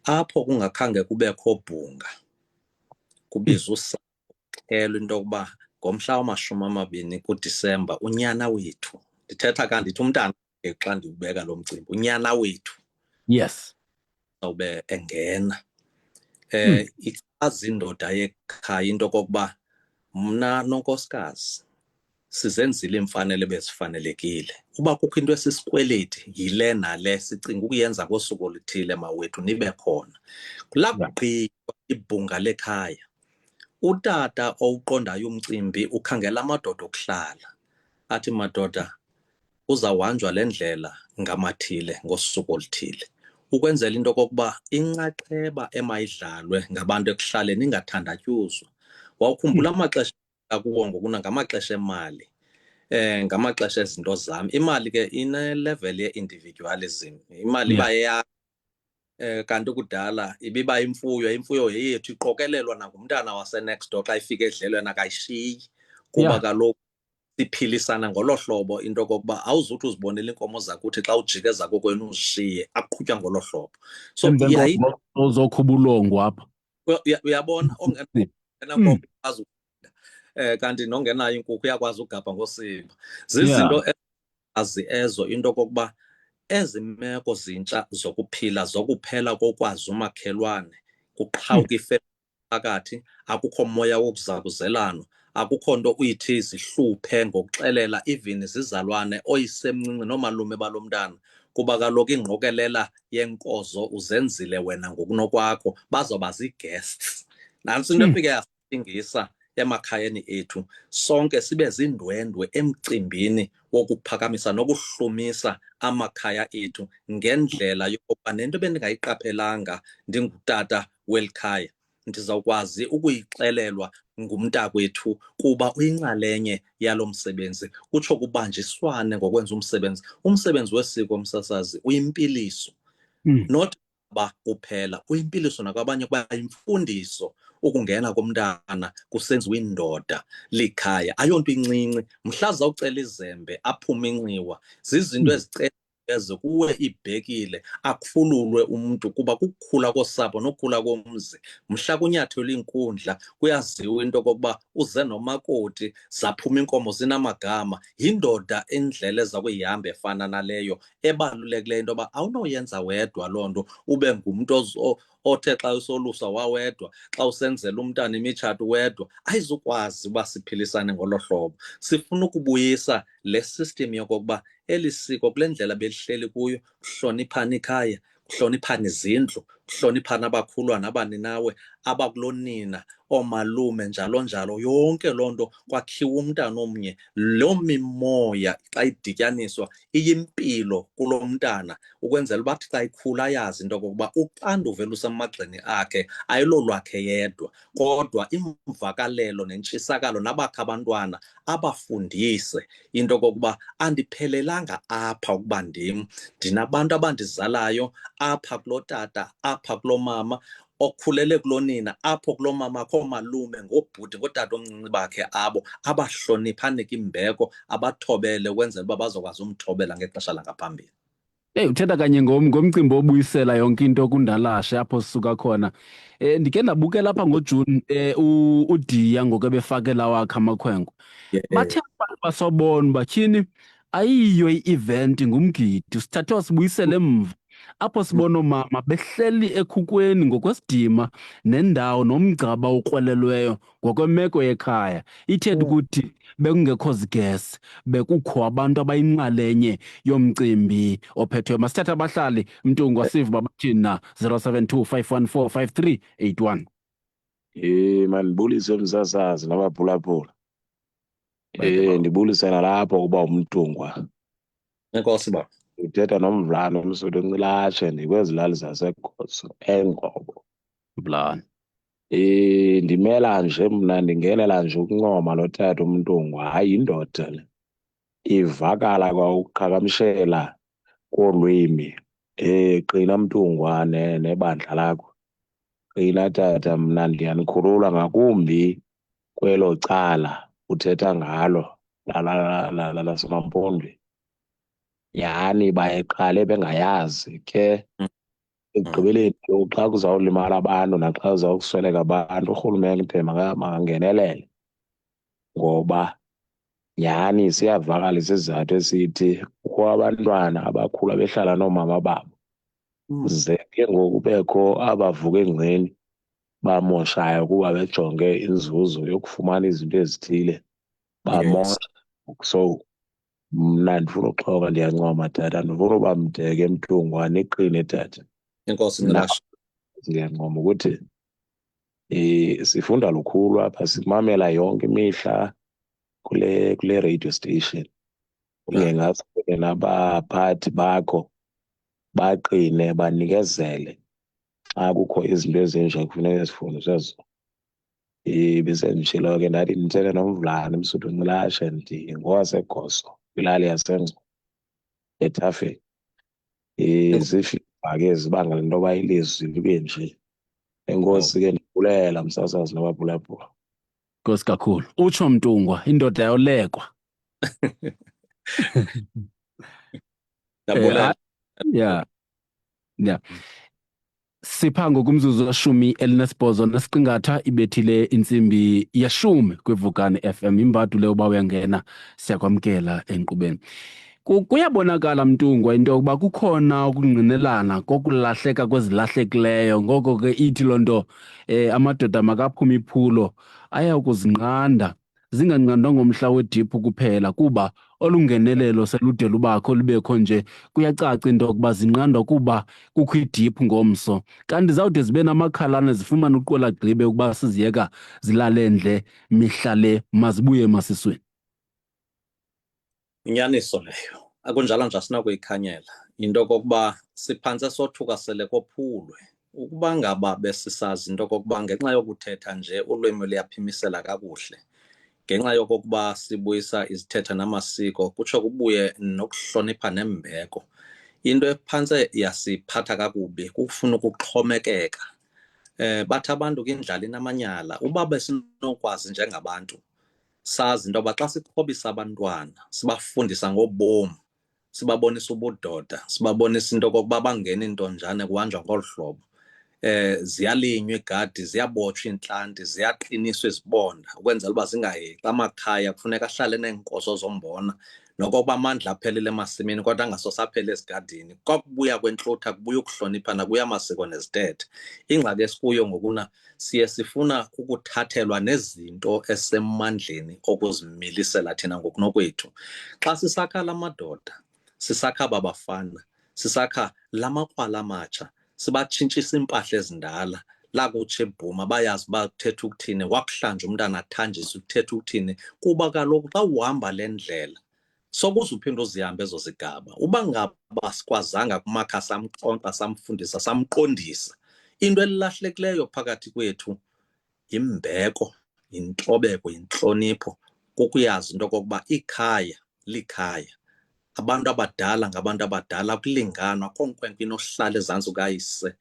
apho kungakhange kubekho bhunga. Kubizwa usapho kuxhelwa into yokuba ngomhla wama-20 kuDisemba unyana wethu, ndithetha kandithi umntana xa ndiwubeka lo mcimbi, unyana wethu Yes. zawube engena. Ichaza indoda yekhaya into kokuba mna nonkosikazi sizenzile imfanelo bezifanelekile. Uba kukho into esisikweleti yile nale sicinga ukuyenza ngosuku oluthile mawethu nibe khona. Kulagqitywa ibhunga lekhaya, utata owuqondayo umcimbi ukhangela amadoda okuhlala, athi madoda uzawuhanjwa le ndlela ngamathile ngosuku oluthile, ukwenzela into kokuba inxaxheba emayidlalwe ngabantu ekuhlaleni ingathandatyuzwa. Wawukhumbula amaxesha akuwo ngokuna ngamaxesha emali, ngamaxesha ezinto zam. Imali ke ine-level ye-individualism, imali iba kanti kudala ibiba imfuyo, imfuyo yeyethu iqokelelwa nangumntana wase-next door xa ifika edlelweni akayishiyi, kuba kaloku siphilisana ngolo hlobo into kokuba awuzuthi uzibonele iinkomo zakuthi xa ujikeza kokwenu uzishiye, aqhutywa ngolo hlobo. So uzokhuba ulongo apha. uyabona ongenakwazi kanti nongenayo inkukhu uyakwazi ugabha ngosiba. Yeah. Zizinto azi ezo into okokuba ezi meko zintsha zokuphila, zokuphela kokwazi umakhelwane, kuqhawuka ifemeli phakathi, akukho moya wokuzakuzelana, akukho nto uyithi zihluphe ngokuxelela even izizalwane, oyisemncinci noomalume balo mntana, kuba kaloku ingqokelela yenkozo uzenzile wena ngokunokwakho, bazawuba zii-guests. Nantsi into efike yasingisa emakhayeni ethu, sonke sibe zindwendwe emcimbini wokuphakamisa nokuhlumisa amakhaya ethu ngendlela yokuba nento bendingayiqaphelanga ndingutata weli khaya ndizawukwazi ukuyixelelwa ngumntakwethu kuba uyinxalenye yalo msebenzi. Kutsho kubanjiswane ngokwenza umsebenzi. Umsebenzi wesiko, msasazi, uyimpiliso. Not ba kuphela, uyimpiliso nakwabanye, kuba yimfundiso ukungena komntana kusenziwa indoda likhaya. Ayonto incinci, mhla zawucela izembe aphume inxiwa, zizinto ezicela kuwe ibhekile, akhululwe umntu, kuba kukukhula kosapho nokukhula komzi. Mhla kunyathelwa inkundla kuyaziwa into okokuba uze nomakoti, zaphuma inkomo zinamagama. Yindoda indlela eza kuyihamba efana naleyo, ebalulekileyo into yoba awunoyenza wedwa loo nto, ube ngumntu othe xa usoluswa wawedwa, xa usenzela umntana imitshato wedwa, ayizukwazi uba siphilisane ngolo hlobo. Sifuna ukubuyisa le system yokokuba eli siko kule ndlela belihleli kuyo, kuhloniphana ikhaya, kuhloniphana izindlu, kuhloniphana abakhulwana, abaninawe, abakulonina, oomalume, njalo njalo, yonke loo nto, kwakhiwa umntana omnye. Loo mimoya xa idityaniswa iyimpilo kulo mntana, ukwenzela uba xa ikhula yazi into okokuba uxanduva lusemagxeni akhe ayilolwakhe yedwa, kodwa imvakalelo nentshisakalo nabakhe abantwana abafundise into okokuba andiphelelanga apha ukuba ndinabantu abandizalayo apha kulo tata, apha kulo mama, okhulele kulonina, apho kulo mama akho malume, ngobhuti, ngootata omncinci bakhe abo, abahloniphanike imbeko, abathobele ukwenzela uba bazokwazi umthobela ngexesha langaphambili. Uthetha kanye ngomcimbi obuyisela yonke into kundalashe apho sisuka khona. Ndike ndabukela apha ngoJuni uDiya ngoku ebefakela wakhe amakhwenkwe. Bathe abantu basobona batyhini ayiyo i-event, ngumgidi, sithathe wasibuyisele emva, apho sibona oomama behleli ekhukweni ngokwesidima nendawo nomgcaba okrwelelweyo ngokwemeko yekhaya. Ithetha ukuthi bekungekho zigesi, bekukho abantu abayinxalenye yomcimbi ophethweyo. Masithathe abahlali, Mtungu, wasiva uba bathini na. 072 514 5381. Mandibulise msasazi nabaphulaphula. Ndibulise nalapho kuba umntungwa. Enkosi baba. Uthetha noMvulane umsuti eNcilashe, ndikwezi lali zaseGoso eNgcobo. Mvulane. Ndimela nje mna, ndingenela nje ukuncoma lo tata umntungwa. Hayi, indoda le ivakala kwa ukuqhagamshela kolwimi. Qina mntungwa nebandla lakho. Qina tata, mna ndiyanikhulula ngakumbi kwelo cala uthetha ngalo lasemaMpondweni. Yani bayeqale bengayazi ke ekugqibeleni xa kuzawulimala abantu naxa kuzawukusweleka abantu, urhulumente makangenelele, ngoba nyhani siyavakala isizathu esithi kukho abantwana abakhula behlala noomama babo. Ze ke ngoku kubekho abavuka engceni bamoshayo kuba bejonge inzuzo yokufumana izinto ezithile, bamosha. So mna ndifuna uxoka, ndiyancoma tata, ndifuna uba mdeke Mntungwa, niqine tata. Enkosi Ncilashe. Ndiyancoma ukuthi sifunda lukhulu apha, simamela yonke imihla kule radio station. Ngengasuke nabaphathi bakho baqine banikezele xa kukho izinto ezinje kufuneka zifundiswe zona. Besenditshilo ke ndathi ndithethe noMvulane umsuti eNcilashe, ndingowaseGoso kwilali yaseNgcobo eThafeni. Zifiva ke zibangela into yoba ilizwi libe nje. Enkosi ke, ndibulela msasazi nabaphulaphula. Nkosi kakhulu. Utsho Mntungwa, indoda yolekwa. Ndabulela. Yeah. Sipha ngokumzuzu weshumi elinesibhozo nesiqingatha ibethile intsimbi yeshumi kwivukani FM. Imbadu leyo uba uyangena siyakwamkela enkqubeni. Kuyabonakala Mtungwa into yokuba kukhona ukungqinelana kokulahleka kwezilahlekileyo. Ngoko ke ithi loo nto amadoda makaphume iphulo ayakuzinqanda, zinganqandwa ngomhla wediphu kuphela kuba olungenelelo selude lubakho lubekho nje. Kuyacaca into yokuba zinqandwa kuba kukho idiphu ngomso, kanti zawude zibe namakhalane zifumane uqola gqibe ukuba siziyeka zilale ndle mihla le mazibuye emasisweni. Inyaniso leyo, akunjalo nje asinakuyikhanyela into yokokuba siphantse sothuka sele kophulwe. Ukuba ngaba besisazi into yokokuba ngenxa yokuthetha nje ulwimi luyaphimisela kakuhle, ngenxa yokokuba sibuyisa izithethe namasiko, kutsho kubuye nokuhlonipha nembeko. Into ephantse yasiphatha kakubi kufuna ukuxhomekeka. Bathi abantu kindlala inamanyala. Uba besinokwazi njengabantu sazi into yoba xa sixhobisa abantwana sibafundisa ngobomi, sibabonisa ubudoda, sibabonisa into yokokuba bangena intonjane kuhanjwa ngolu hlobo. Ziyalinywa igadi, ziyabotshwa iintlanti, ziyaqiniswa izibonda ukwenzela uba zingayeki. Amakhaya kufuneka ahlale neenkoso zombona, nokokuba amandla aphelile emasimini kodwa angasosaphele ezigadini. Kwakubuya kwentlutha, kubuya ukuhloniphana, kuya amasiko nezithethe. Ingxaki esikuyo ngokuna siye sifuna ukuthathelwa nezinto esemandleni okuzimilisela thina ngokunokwethu. Xa sisakha la madoda, sisakha aba bafana, sisakha la makrwala amatsha, sibatshintshisa iimpahla ezindala, lakutsho ebhuma bayazi uba kuthetha ukuthini, wakuhlanja umntana athanjiswe kuthetha ukuthini. Kuba kaloku xa uhamba le ndlela sokuze uphinde uzihambe ezo zigaba. Uba ngaba sikwazanga kumakha samxonxa, samfundisa, samqondisa, into elilahlekileyo phakathi kwethu yimbeko, yintobeko, yintlonipho, kukuyazi into yokokuba ikhaya likhaya. Abantu abadala ngabantu abadala, kulinganwa, akho nkwenkwe inohlala ezantsi kukayise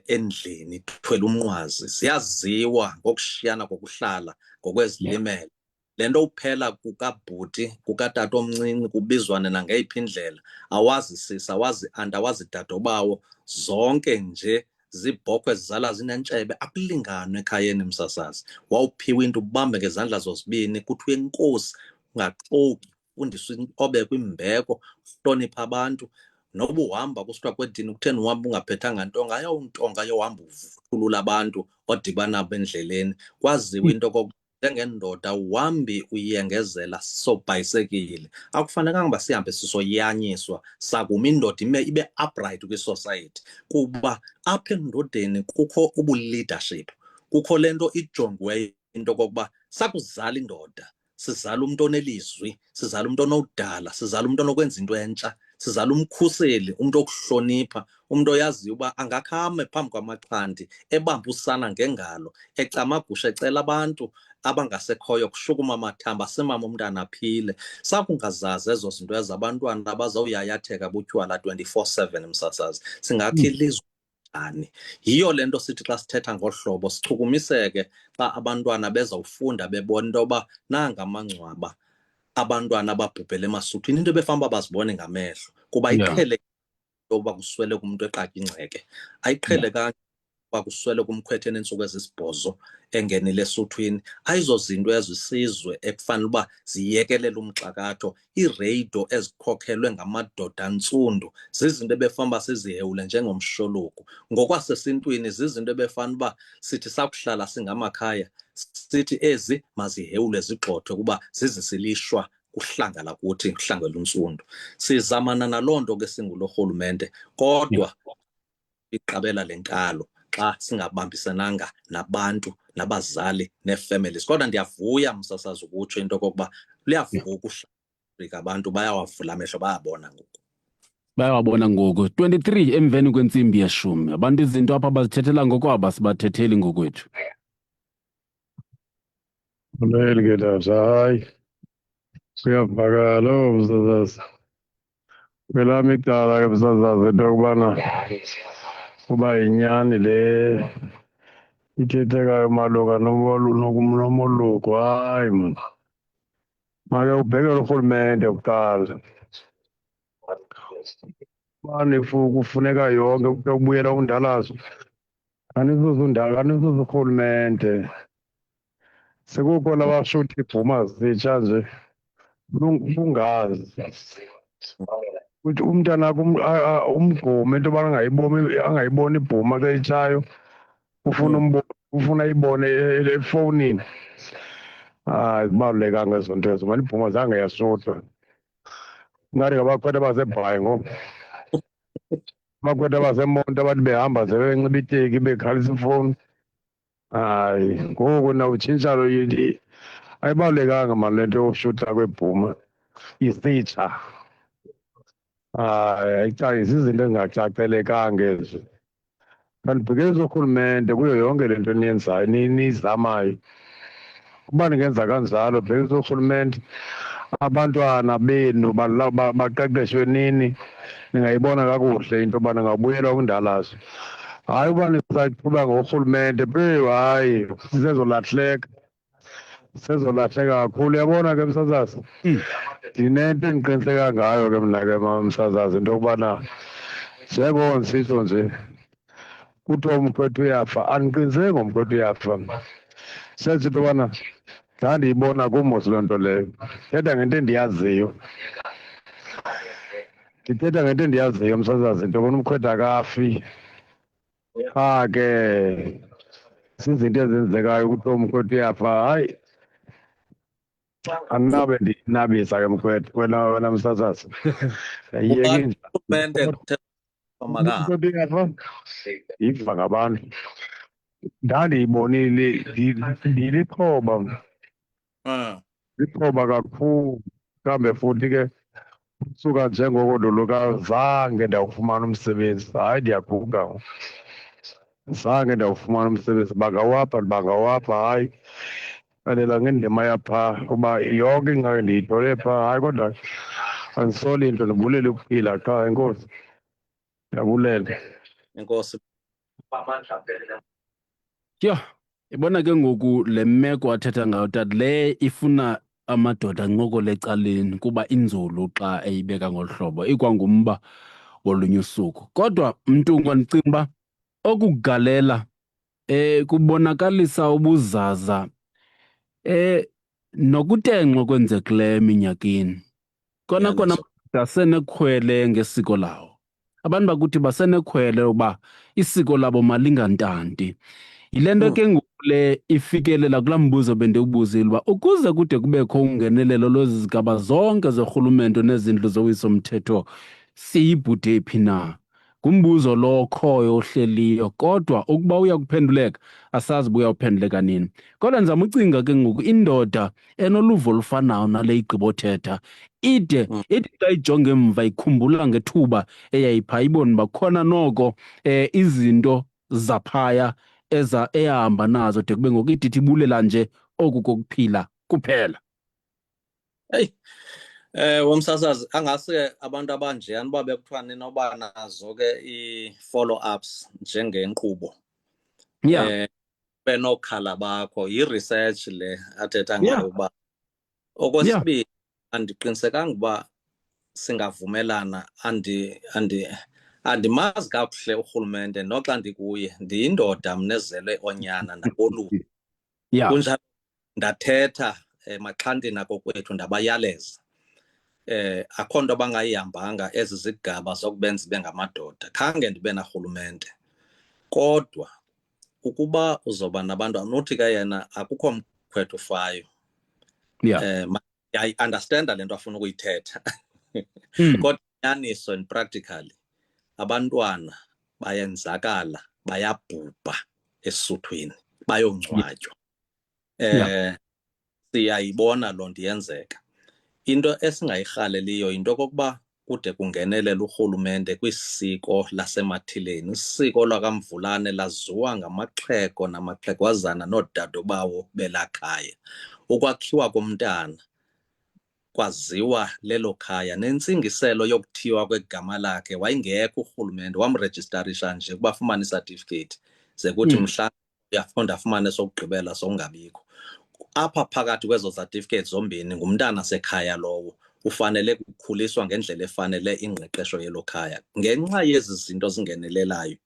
endlini ithwele umnqwazi. Ziyaziwa ngokushiyana kokuhlala, ngokwezilimela. Le nto uphela kukabhuti, kukatata omncinci, kubizwane nangeyiphi indlela, awazi sisi, awazi anti, awazi dadobawo, zonke nje ziibhokhwe zizala zinentshebe. Akulinganwa ekhayeni msasazi. Wawuphiwa into ubambe ngezandla zozibini, kuthiwe enkosi, ungaxoki, ufundiswe intobeko, imbeko, uhlonipha abantu. Noba uhamba kusithiwa kwedini kutheni uhamba ungaphethanga ntonga, ayontonga yohamba uvuthulula abantu odibana nabo endleleni. Kwaziwe into yokokuba njengendoda uhambi uyengezela sobhayisekile. Akufanekanga uba sihambe sisoyanyiswa, sakuma indoda ibe upright kwisociety, kuba apha endodeni kukho ubuleadership, kukho le nto ijongiweyo into yokokuba sakuzala indoda, sizala umntu onelizwi, sizala umntu onodala, sizala umntu onokwenza into entsha, sizala umkhuseli, umntu okuhlonipha, umntu oyaziyo uba angakhame phambi kwamaxhanti ebambe usana ngengalo, ecamagusha, ecela abantu abangasekhoyo kushukuma amathambo, asemama umntana aphile. Sakungazazi ezo zinto ezabantwana abazawuyayatheka butywala 24/7 msasazi, singakho ilizwe njani? Yiyo le nto sithi xa sithetha ngolu hlobo sichukumiseke xa abantwana bezawufunda bebona into yoba nanga amangcwaba abantwana ababhubhele emasuthwini, into ebefanuba bazibone ngamehlo, kuba iqheleke yoba kusweleka umntu eqatya ingceke. Ayiqhelekanga uba kusweleka umkhwetha eneentsuku ezisibhozo engenile esuthwini. Ayizo zinto ezisizwe ekufanele uba ziyekelele umxakatho. Iireyido ezikhokhelwe ngamadoda ntsundu zizinto ebefanuba sizihewule njengomsholuku. Ngokwasesintwini zizinto ebefanuba uba sithi sakuhlala singamakhaya sithi ezi mazihewule zigxothwe kuba zizisilishwa kuhlanga lakuthi, uhlanga luntsundu. Sizamana naloo nto ke singulorhulumente, kodwa iqabela lenkalo xa singabambisenanga nabantu, nabazali, nee-families. Kodwa ndiyavuya msasazi ukutsho into yokokuba luyavuka uhlanga abantu, bayawavula amehlo, bayabona ngoku. Bayawabona ngoku. 23 emveni kwentsimbi yeshumi. Abantu izinto apha bazithethela ngokwabo, sibathetheli ngokwethu. Kuleli ke tata, hayi kuyavakala msasazi. Kwelam icala ke msasazi into yokubana kuba yinyani le ithethekayo malunga nomoluko, hayi man. Make ubhekele urhulumente kuqala. bani kufuneka yonke ukubuyela undalazo kanisuze urhulumente sekukho labashuthi ibhuma zitsha nje bungazi ukuthi umntanakho umgome into yobana angayiboni ibhuma ke itshayo ufuna ayibone efowunini. Hayi zibalulekanga ezo nto ezo mani ibhuma zange yashuthwa ngathi ngabakhwetha basebhayi ngoku abakhwetha basemonto abathi behamba ze benxiba iteki bekhalisa ifowuni. Hayi ngoku nawutshintsha ayibalulekanga mani le nto yoshutha kwebhuma isitsha. Hayi zizinto ezingacacelekanga ezo. Kandibhekisa urhulumente kuyo yonke le nto niyenzayo niyizamayo. Uba ningenza kanjalo bhekisa urhulumente abantwana benu baqeqeshwe nini ningayibona kakuhle into yoba ningabuyela kwindalazo. Hayi uba nisaqhuba ngorhulumente hayi sezolahleka kakhulu. Uyabona ke msasazi, ndinento endiqiniseka ngayo ke mna ke msasazi into yokubana njengoko ndisitsho nje kuthiwa umkhwetha uyafa, andiqiniseki ngomkhwetha uyafa mna. Senze into yobana ndandiyibona kumosi loo nto leyo. Ndithetha ngento endiyaziyo, msasazi into yobana umkhwetha akafi. Ke zizinto ezenzekayo kuthiwa umkhwetha uyafa. Hayi andinabe ndinabisa ke mkhwetha wena msasazi. Yiyeke nje umkhwetha uyafa yiva ngabantu. Ndandiyibonile ndilixhoba mna. Lixhoba kakhulu. Kambe futhi ke suka njengoko ndoluka zange ndawufumana umsebenzi. Hayi ndiyaguga. Zange ndawufumana umsebenzi bangawapha hayi kalela ngendima yapha kuba yonke ingxaki ndiyithole phaa. Hayi kodwa andisoli nto, ndibulela ukuphila qha. Enkosi, ndiyabulela. Enkosi. Ibona ke ngoku le meko athetha ngayo tata le ifuna amadoda ancokole ecaleni kuba inzulu xa eyibeka ngolu hlobo ikwangumba wolunye usuku. Kodwa Mtunga, ndicinga uba okugalela kubonakalisa ubuzaza nokutenxwa okwenzekileyo eminyakeni. Kona asenekhwele ngesiko lawo. Abantu bakuthi basenekhwele uba isiko labo malingantanti. Yile nto ke ngoku le ifikelela kulaa mbuzo bendiwubuzile uba ukuze kude kubekho ungenelelo lwezigaba zonke zorhulumente nezindlu zowiso-mthetho siyibhude phi na? Ngumbuzo lo okhoyo ohleliyo, kodwa ukuba uyakuphenduleka asazi uba uyawuphenduleka nini. Kodwa ndizama ucinga ke ngoku indoda enoluvo olufanayo nale igqibothetha ide ithi xa ijonge emva ikhumbula ngethuba eyayipha ibone uba khona noko izinto zaphaya ehamba nazo de kube ngoku idithi ibulela nje oku kokuphila kuphela. Heyi, womsasazi angase abantu abanjeyana uba bekuthiwa ninoba nazo ke ii-follow-ups njengenkqubo. Benokhala bakho yi-research le athetha ngayo uba. Okwesibini, andiqinisekanga uba singavumelana. Andimazi kakuhle urhulumente noxa ndikuye, ndiyindoda mnezelwe onyana nakoluka. Kunjalo ndathetha maxhantini akokwethu ndabayaleza. Akho nto bangayihambanga ezi zigaba zokubenza bengamadoda, khange ndibe narhulumente. Kodwa ukuba uzoba nabantu anothi ke yena akukho mkhwetha ufayo. Ndiyayi-understanda le nto afuna ukuyithetha. Kodwa inyaniso and practically abantwana bayenzakala, bayabhubha esuthwini, bayongcwatywa. Siyayibona loo nto iyenzeka. Into esingayirhaleliyo yinto okokuba kude kungenelela urhulumente kwisiko lasemathileni. Isiko lwakamvulane laziwa ngamaxhego namaxhegwazana noodadobawo belaa khaya. Ukwakhiwa komntana kwaziwa lelo khaya, nentsingiselo yokuthiywa kwegama lakhe wayengekho urhulumente, wamrejistarisha nje ukuba afumane isatifiketi ze kuthi mhla uyafunda afumane sokugqibela sokungabikho. Apha phakathi kwezo certificates zombini ngumntana sekhaya lowo, ufanele kukhuliswa ngendlela efanele ingqeqesho yelo khaya. Ngenxa yezi zinto zingenelelayo,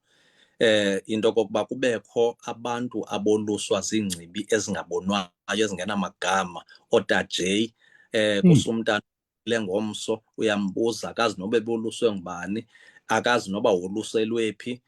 into kokuba kubekho abantu aboluswa ziingcibi ezingabonwayo ezingenamagama, ootajey, kusumntana lengomso uyambuza akazi nobaeboluswe ngubani, akazi noba woluselwe phi,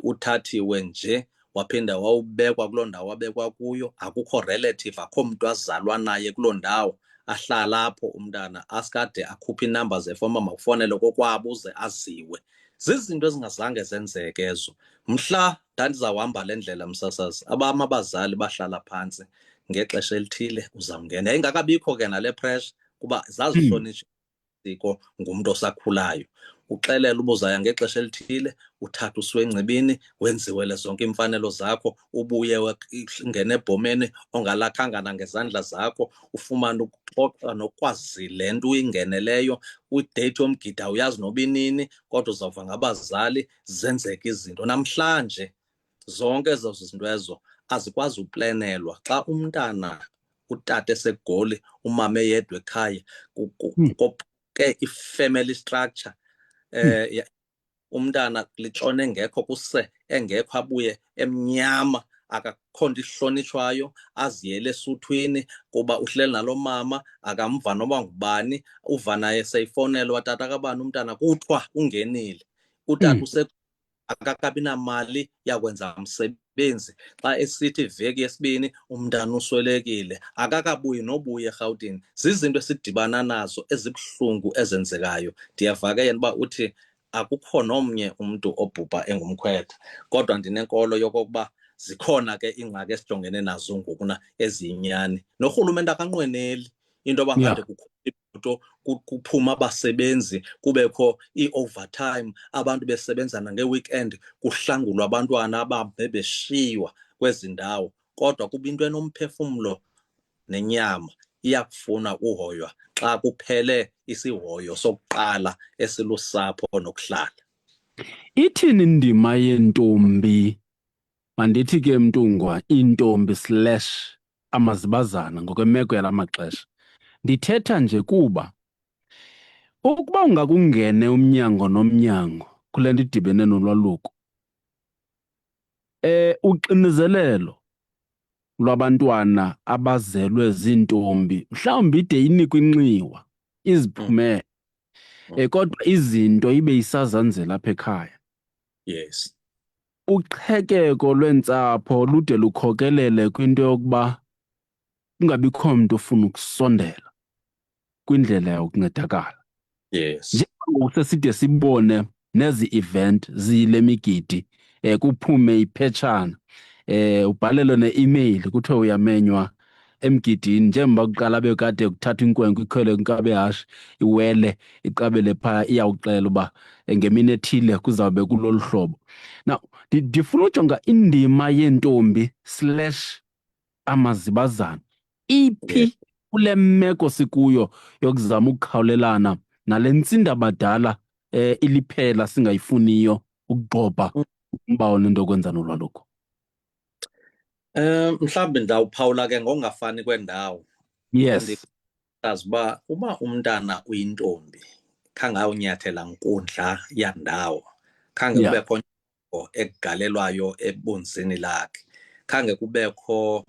uthathiwe nje waphinda wawubekwa kuloo ndawo wabekwa kuyo, akukho relative, akho mntu azalwa naye kuloo ndawo, ahlala apho umntana asikade akhuphe inamba zefowuni uba makufonelwe kokwabo uze aziwe. Zizinto ezingazange zenzeke ezo. Mhla ndandizawuhamba le ndlela Msasazi, abam abazali bahlala phantsi ngexesha elithile uzawungena. Yayingakabikho ke nale pressure kuba zazihlonitsha isiko ngumntu osakhulayo. Uxelela uba uzaya ngexesha elithile, uthatha usiwe engcibini, wenziwele zonke iimfanelo zakho, ubuye ungene ebhomeni ongalakhanga nangezandla zakho, ufumane ukuxoxa nokwazi le nto uyingeneleyo, ideyithi yomgidi awuyazi noba inini, kodwa uzawuva ngabazali zenzeka izinto. Namhlanje zonke ezo zinto ezo azikwazi uplenelwa. Xa umntana utata esegoli, umama eyedwa ekhaya, ke i-family structure, umntana litshone engekho kuse, engekho abuye emnyama, akakho nto ihlonitshwayo, aziyele esuthwini kuba uhleli nalo mama, akamva noba ngubani, uva naye seyifowunelwa tata kabani umntana, kuthiwa ungenile. Utata akakabi namali yakwenza umsebenzi. Xa esithi iveki yesibini umntana uswelekile, akakabuyi nobuya eRhawutini. Zizinto esidibana nazo ezibuhlungu ezenzekayo. Ndiyava ke yena uba uthi akukho nomnye umntu obhubha engumkhwetha, kodwa ndinenkolo yokokuba zikhona ke iingxaki esijongene nazo ngokuna eziyinyani. Norhulumente akanqweneli into yoba ngade kuphuma abasebenzi, kubekho i-overtime, abantu besebenzana ngeweekend, kuhlangulwa abantwana ababe beshiywa kwezi ndawo. Kodwa kuba into enomphefumlo nenyama iyakufuna uhoywa xa kuphele isihoyo sokuqala esilusapho nokuhlala. Ithini indima yentombi, mandithi ke Mtungwa, intombi / amazibazana ngokwemeko yala maxesha? Ndithetha nje kuba ukuba ungakungene umnyango nomnyango kule nto idibene nolwaluko, uxinizelelo lwabantwana abazelwe ziintombi mhlawumbi ide inikwe inxiwa iziphumele, kodwa izinto ibe isazanzela apha ekhaya. Yes. Uqhekeko lweentsapho lude lukhokelele kwinto yokuba kungabikho mntu ufuna ukusondela kwindlela yokuncedakala. Yes. Njengoku seside sibone nezi event ziyile migidi, kuphume iphetshana, ubhalelwe ne-email kuthiwe uyamenywa emgidini, njengoba kuqala bekade kuthathwa inkwenkwe ikhwele kwinkabi ehashe iwele iqabele phaa, iyawuxela uba ngemini ethile kuzawube kulolu hlobo. Now, ndifuna ujonga indima yentombi / amazibazana iphi kule meko sikuyo yokuzama ukukhawulelana nale ntsindabadala iliphela singayifuniyo ukugqobha umba onento okwenza nolwaluko. Mhlawumbi ndawuphawula ke ngokungafani kwendawo. Yes. Ndazi uba umntana uyintombi, khange ayonyathela nkundla yandawo, khange kubekho nto ekugalelwayo ebunzini lakhe, khange kubekho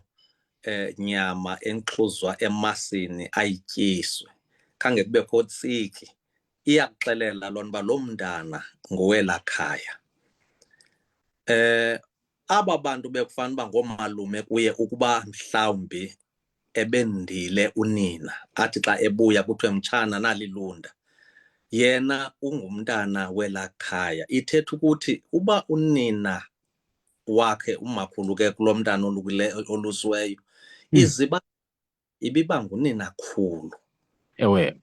nyama enkxuzwa emasini ayityiswe, khange kubekho tsiki. Iyakuxelela loo nto uba lo mntana ngowela khaya. Aba bantu bekufanele uba ngoomalume kuye ukuba mhlawumbi ebendile unina, athi xa ebuya kuthiwe mtshana nalilunda, yena ungumntana wela khaya. Ithetha ukuthi uba unina wakhe umakhulu ke kulo mntana olusiweyo, iziba ibiba nguninakhulu. Ewe.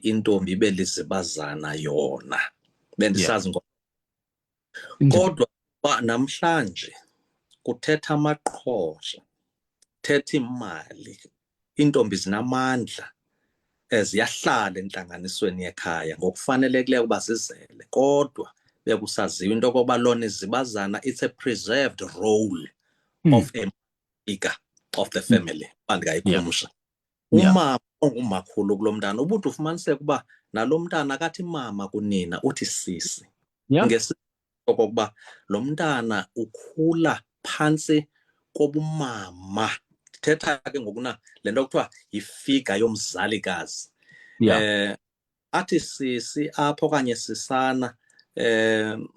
Intombi ibe lizibazana yona, bendisazi kodwa namhlanje kuthetha amaqhosha, thetha imali, iintombi zinamandla, ziyahlala entlanganisweni yekhaya ngokufanelekileyo ukuba zizele, kodwa bekusaziwa into yokokuba lona izibazana it's a preserved role of a figure of the family. Ndingayikhumsha umama ongumakhulu kulo mntana ubude ufumaniseke uba nalo mntana akathi mama kunina uthi sisi. Yeah. Okokuba lo mntana ukhula phantsi kobumama. Ndithetha ke ngokuna le nto kuthiwa yifiga yomzalikazi. Yeah. Athi sisi apho okanye sisana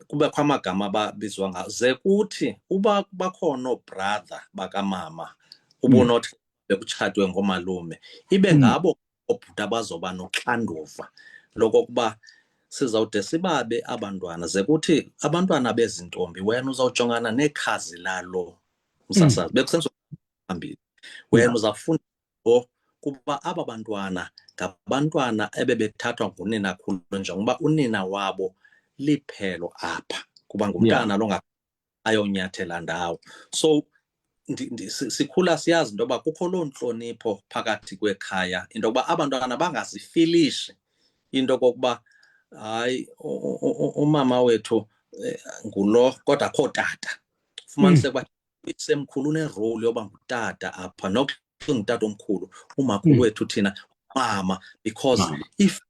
kubekho amagama ababizwa ngawo. Ze kuthi uba bakhona oobrother bakamama ubunothi bekutshatwe ngomalume, ibe ngabo oobhuti abazoba noxanduva lokokuba sizawude sibabe abantwana. Ze kuthi abantwana bezintombi wena uzawujongana nekhazi lalo msasazi bekusenziwa phambili. Wena uzafunda kuba aba bantwana ngabantwana ebebethathwa nguninakhulu njengoba unina wabo liphelo apha kuba ngumntana lo ayonyathela ndawo. So sikhula siyazi into yoba kukho loo ntlonipho phakathi kwekhaya, into yokuba abantwana bangazifilishi into kokuba hayi umama wethu ngulo kodwa akho tata. Fumaniseke uba isemkhulu unerole yoba ngutata apha nokuba ngutata omkhulu umakhulu wethu thina mama, because if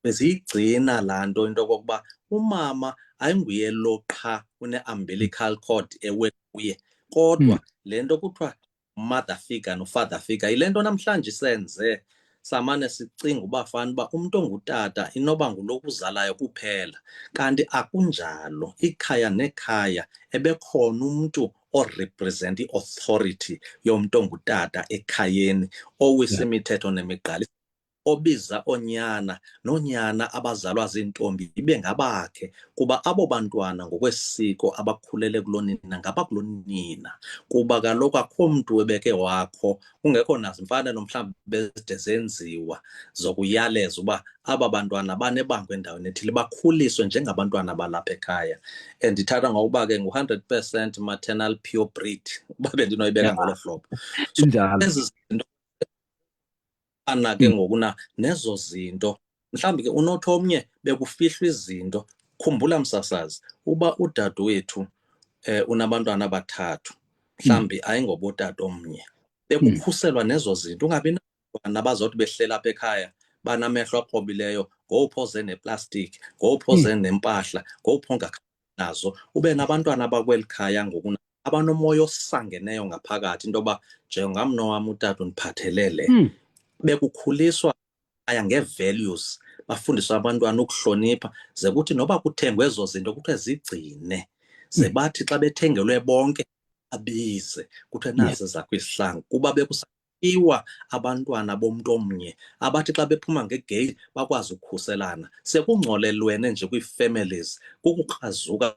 beziyigcina laa nto into yokokuba umama ayinguye lo qha une-umbilical cord ewe kuye, kodwa le nto kuthiwa mother figure no-father figure yile nto namhlanje senze samane sicinga uba fanuba umntu ongutata inoba ngulo kuzalayo kuphela, kanti akunjalo. Ikhaya nekhaya ebekhona umntu orepresent i-authority yomntu ongutata ekhayeni, owisa imithetho nemigqaliselo, obiza oonyana noonyana abazalwa ziintombi ibe ngabakhe, kuba abo bantwana ngokwesiko abakhulele kuloo nina ngabakulo nina, kuba kaloku akho mntu ebeke wakho kungekho nazo imfanelo mhlawumbi bezide zenziwa zokuyaleza uba aba bantwana banebango endaweni ethile bakhuliswe njengabantwana balapha ekhaya. And ndithatha ngokuba ke ngu-100% maternal pure breed uba bendinoyibeka ngolo hlobo. So ezi zinto ana ke ngokuna nezo zinto mhlawumbi ke unothi omnye bekufihlwa izinto. Khumbula msasazi uba udadewethu unabantwana abathathu, mhlawumbi ayingobotata omnye, bekukhuselwa nezo zinto. Ungabi nabantwana abazothi behlela apha ekhaya banamehlo aqobileyo ngowuphoze neplastiki, ngowuphoze nempahla, ngowupho nazo. Ube nabantwana abakweli khaya ngokuna abanomoya osangeneyo ngaphakathi, into yoba njengamno wam utata undiphathelele. Bekukhuliswa aya ngee-values, bafundiswa abantwana ukuhlonipha, ze kuthi noba kuthengwe ezo zinto kuthiwe zigcine, ze bathi xa bethengelwe bonke abize kuthiwe nazi zakho izihlangu, kuba bekusayiwa abantwana bomntu omnye abathi xa bephuma ngegeyithi bakwazi ukukhuselana. Sekungcolelwene nje kwii-families, kukukrazuka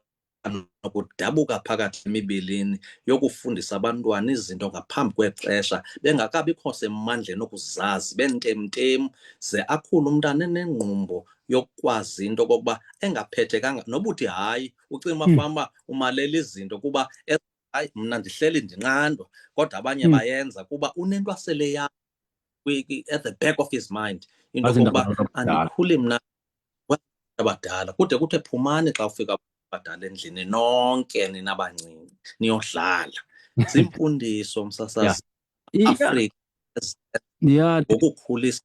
nokudabuka phakathi emibilini yokufundisa abantwana izinto ngaphambi kwexesha bengakabikho semandleni okuzazi, bentemtem, ze akhule umntana enengqumbo yokwazi into okokuba engaphethekanga noba uthi hayi ucinga fanuba umalela izinto kuba hayi mna ndihleli ndinqandwa, kodwa abanye bayenza kuba unento asele ya at the back of his mind into okokuba andikhuli mna abadala. Kude kuthe phumani xa ufika abadala endlini nonke nina abancinci niyodlala. Ziimfundiso msasazi Afrika ngokukhulisa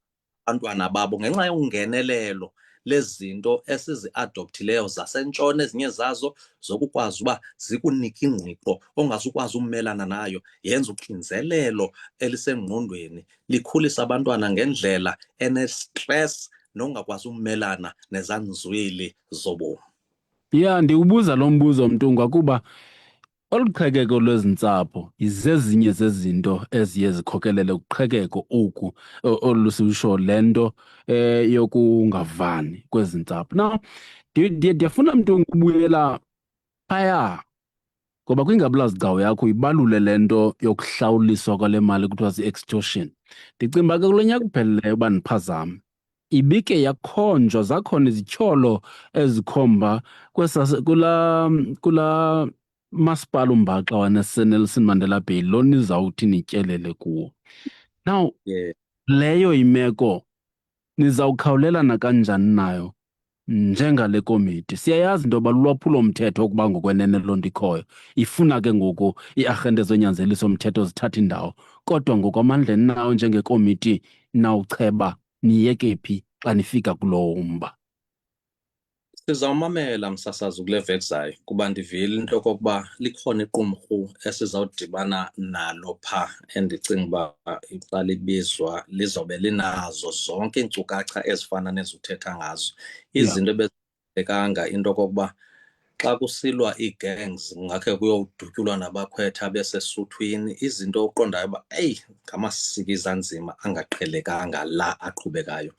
abantwana babo ngenxa yongenelelo lezinto esizi-adopthileyo zasentshona, ezinye zazo zokukwazi uba zikunike ingqiqo ongazukwazi umelana nayo, yenza uxinzelelo elisengqondweni, likhulisa abantwana ngendlela enestress nongakwazi umelana nezanzwili zobomi. Yeah, ndiwubuza lo mbuzo Mtungwa kuba olu qhekeko lwezintsapho zezinye zezinto eziye zikhokelele kuqhekeko oku olususho le nto yokungavani kwezi ntsapho. Now ndiyafuna Mtungwa ukubuyela phaya ngoba kwingabulazigcawu yakho ibalule le nto yokuhlawuliswa kwale mali kuthiwa zii-extortion. Ndicinga uba ke kulo nyaka uphelileyo uba ndiphazama ibike yakhonjwa zakhona izityholo ezikhomba kulaa masipala umbaxa waseNelson Mandela Bay lo nizawuthi nityelele kuwo. Now leyo imeko nizawukhawulelana kanjani nayo njengale komiti siyayazi into yoba lulwaphulo-mthetho ukuba ngokwenene loo nto ikhoyo ifuna ke ngoku iiarhente zonyanzeliso-mthetho zithatha indawo, kodwa ngokwamandla eninawo njengekomiti nawucheba niyeke phi xa nifika kulowo mba? Sizawumamela msasazi kule veki zayo kuba ndivile into yokokuba likhona iqumrhu esizawudibana nalo phaa endicinga uba xa libizwa lizawube linazo zonke iinkcukacha ezifana nezithetha ngazo. Izinto ebezibalulekanga into yokokuba xa kusilwa ii-gangs kungakhe kuyodutyulwa nabakhwetha besesuthwini, izinto uqondayo uba eyi ngamasikizi anzima angaqhelekanga la aqhubekayo.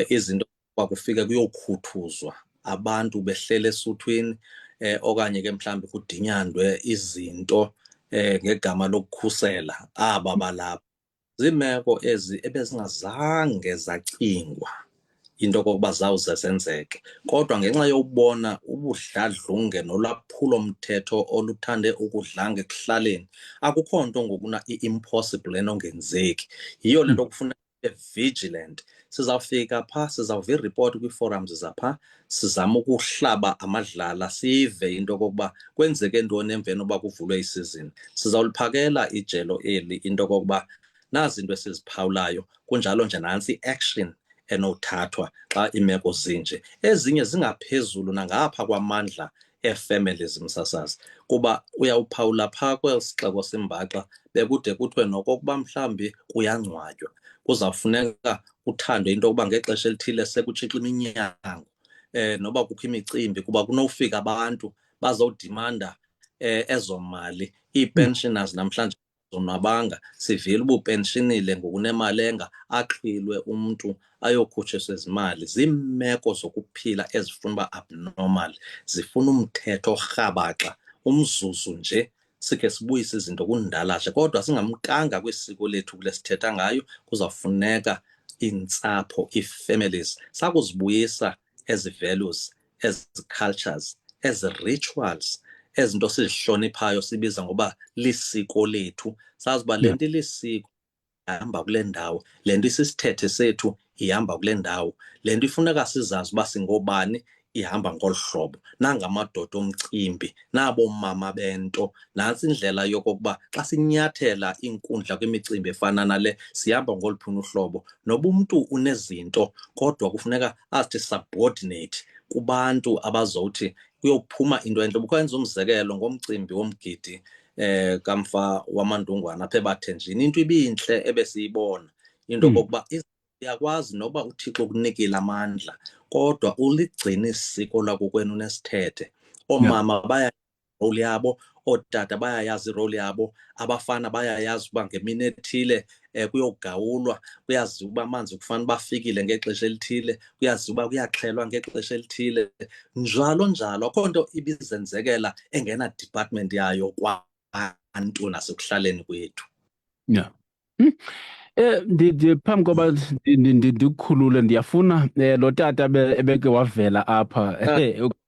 Izinto uba kufike kuyokhuthuzwa abantu behlele esuthwini, okanye ke mhlawumbi kudinyandwe izinto ngegama lokukhusela aba balapha. Ziimeko ezi ebezingazange zacingwa into okokuba zawuze zenzeke, kodwa ngenxa yokubona ubudladlunge nolwaphulo-mthetho oluthande ukudlanga ekuhlaleni, akukho nto ngokuna i-impossible enongenzeki. Yiyo le nto kufuneka vigilant. Sizawufika phaa, sizawuva iripoti kwii-forums zaphaa, sizame ukuhlaba amadlala, sive into yokokuba kwenzeke ntoni emveni uba kuvulwe isizini. Sizawuliphakela ijelo eli into yokokuba nazi into esiziphawulayo, kunjalo nje nantsi i-action enothathwa xa iimeko zinje. Ezinye zingaphezulu nangapha kwamandla ee-families msasazi, kuba uyawuphawula phaa kweli sixeko simbaxa bekude kuthiwe nokokuba mhlawumbi kuyangcwatywa, kuzawufuneka kuthandwe into yokuba ngexesha elithile sekutshixa iminyango, noba kukho imicimbi, kuba kunofika abantu bazawudimanda ezo mali. Ii-pensioners namhlanje zonwabanga, sivile uba upensionile ngokunemali enga, axhilwe umntu ayokhutshiswa izimali. Ziimeko zokuphila ezifuna uba abnormal, zifuna umthetho rhabaxa. Umzuzu nje sikhe sibuyise izinto kundalashe, kodwa singamkanga kwisiko lethu kule sithetha ngayo. Kuzawufuneka iintsapho, ii-families, sakuzibuyisa ezi values, ezi cultures, ezi rituals, ezi nto sizihloniphayo sibiza ngoba lisiko lethu. Sazi uba le nto ilisiko ihamba kule ndawo, le nto isisithethe sethu ihamba kule ndawo, le nto ifuneka sizazi uba singobani ihamba ngolu hlobo. Nangamadoda omcimbi, naboomama bento, nantsi indlela yokokuba xa sinyathela inkundla kwimicimbi efana nale sihamba ngoluphina uhlobo. Noba umntu unezinto kodwa kufuneka azithi subordinate kubantu abazowuthi kuyophuma into entle. Bukwenza umzekelo ngomcimbi womgidi kamfa wamandungwana apha eBathenjini. Into ibintle ebesiyibona into yokokuba uyakwazi noba uThixo ukunikile amandla, kodwa uligcina isiko lakokwenu nesithethe. Oomama bayayazi iroli yabo, ootata bayayazi iroli yabo, abafana bayayazi uba ngemini ethile kuyogawulwa, kuyaziwa uba amanzi kufanele bafikile ngexesha elithile, kuyaziwa uba kuyaxhelwa ngexesha elithile, njalo njalo. Akho nto ibizenzekela engena-department yayo kwabantu nasekuhlaleni kwethu. Yeah. Phambi koba ndikukhulule, ndiyafuna lo tata ebeke wavela apha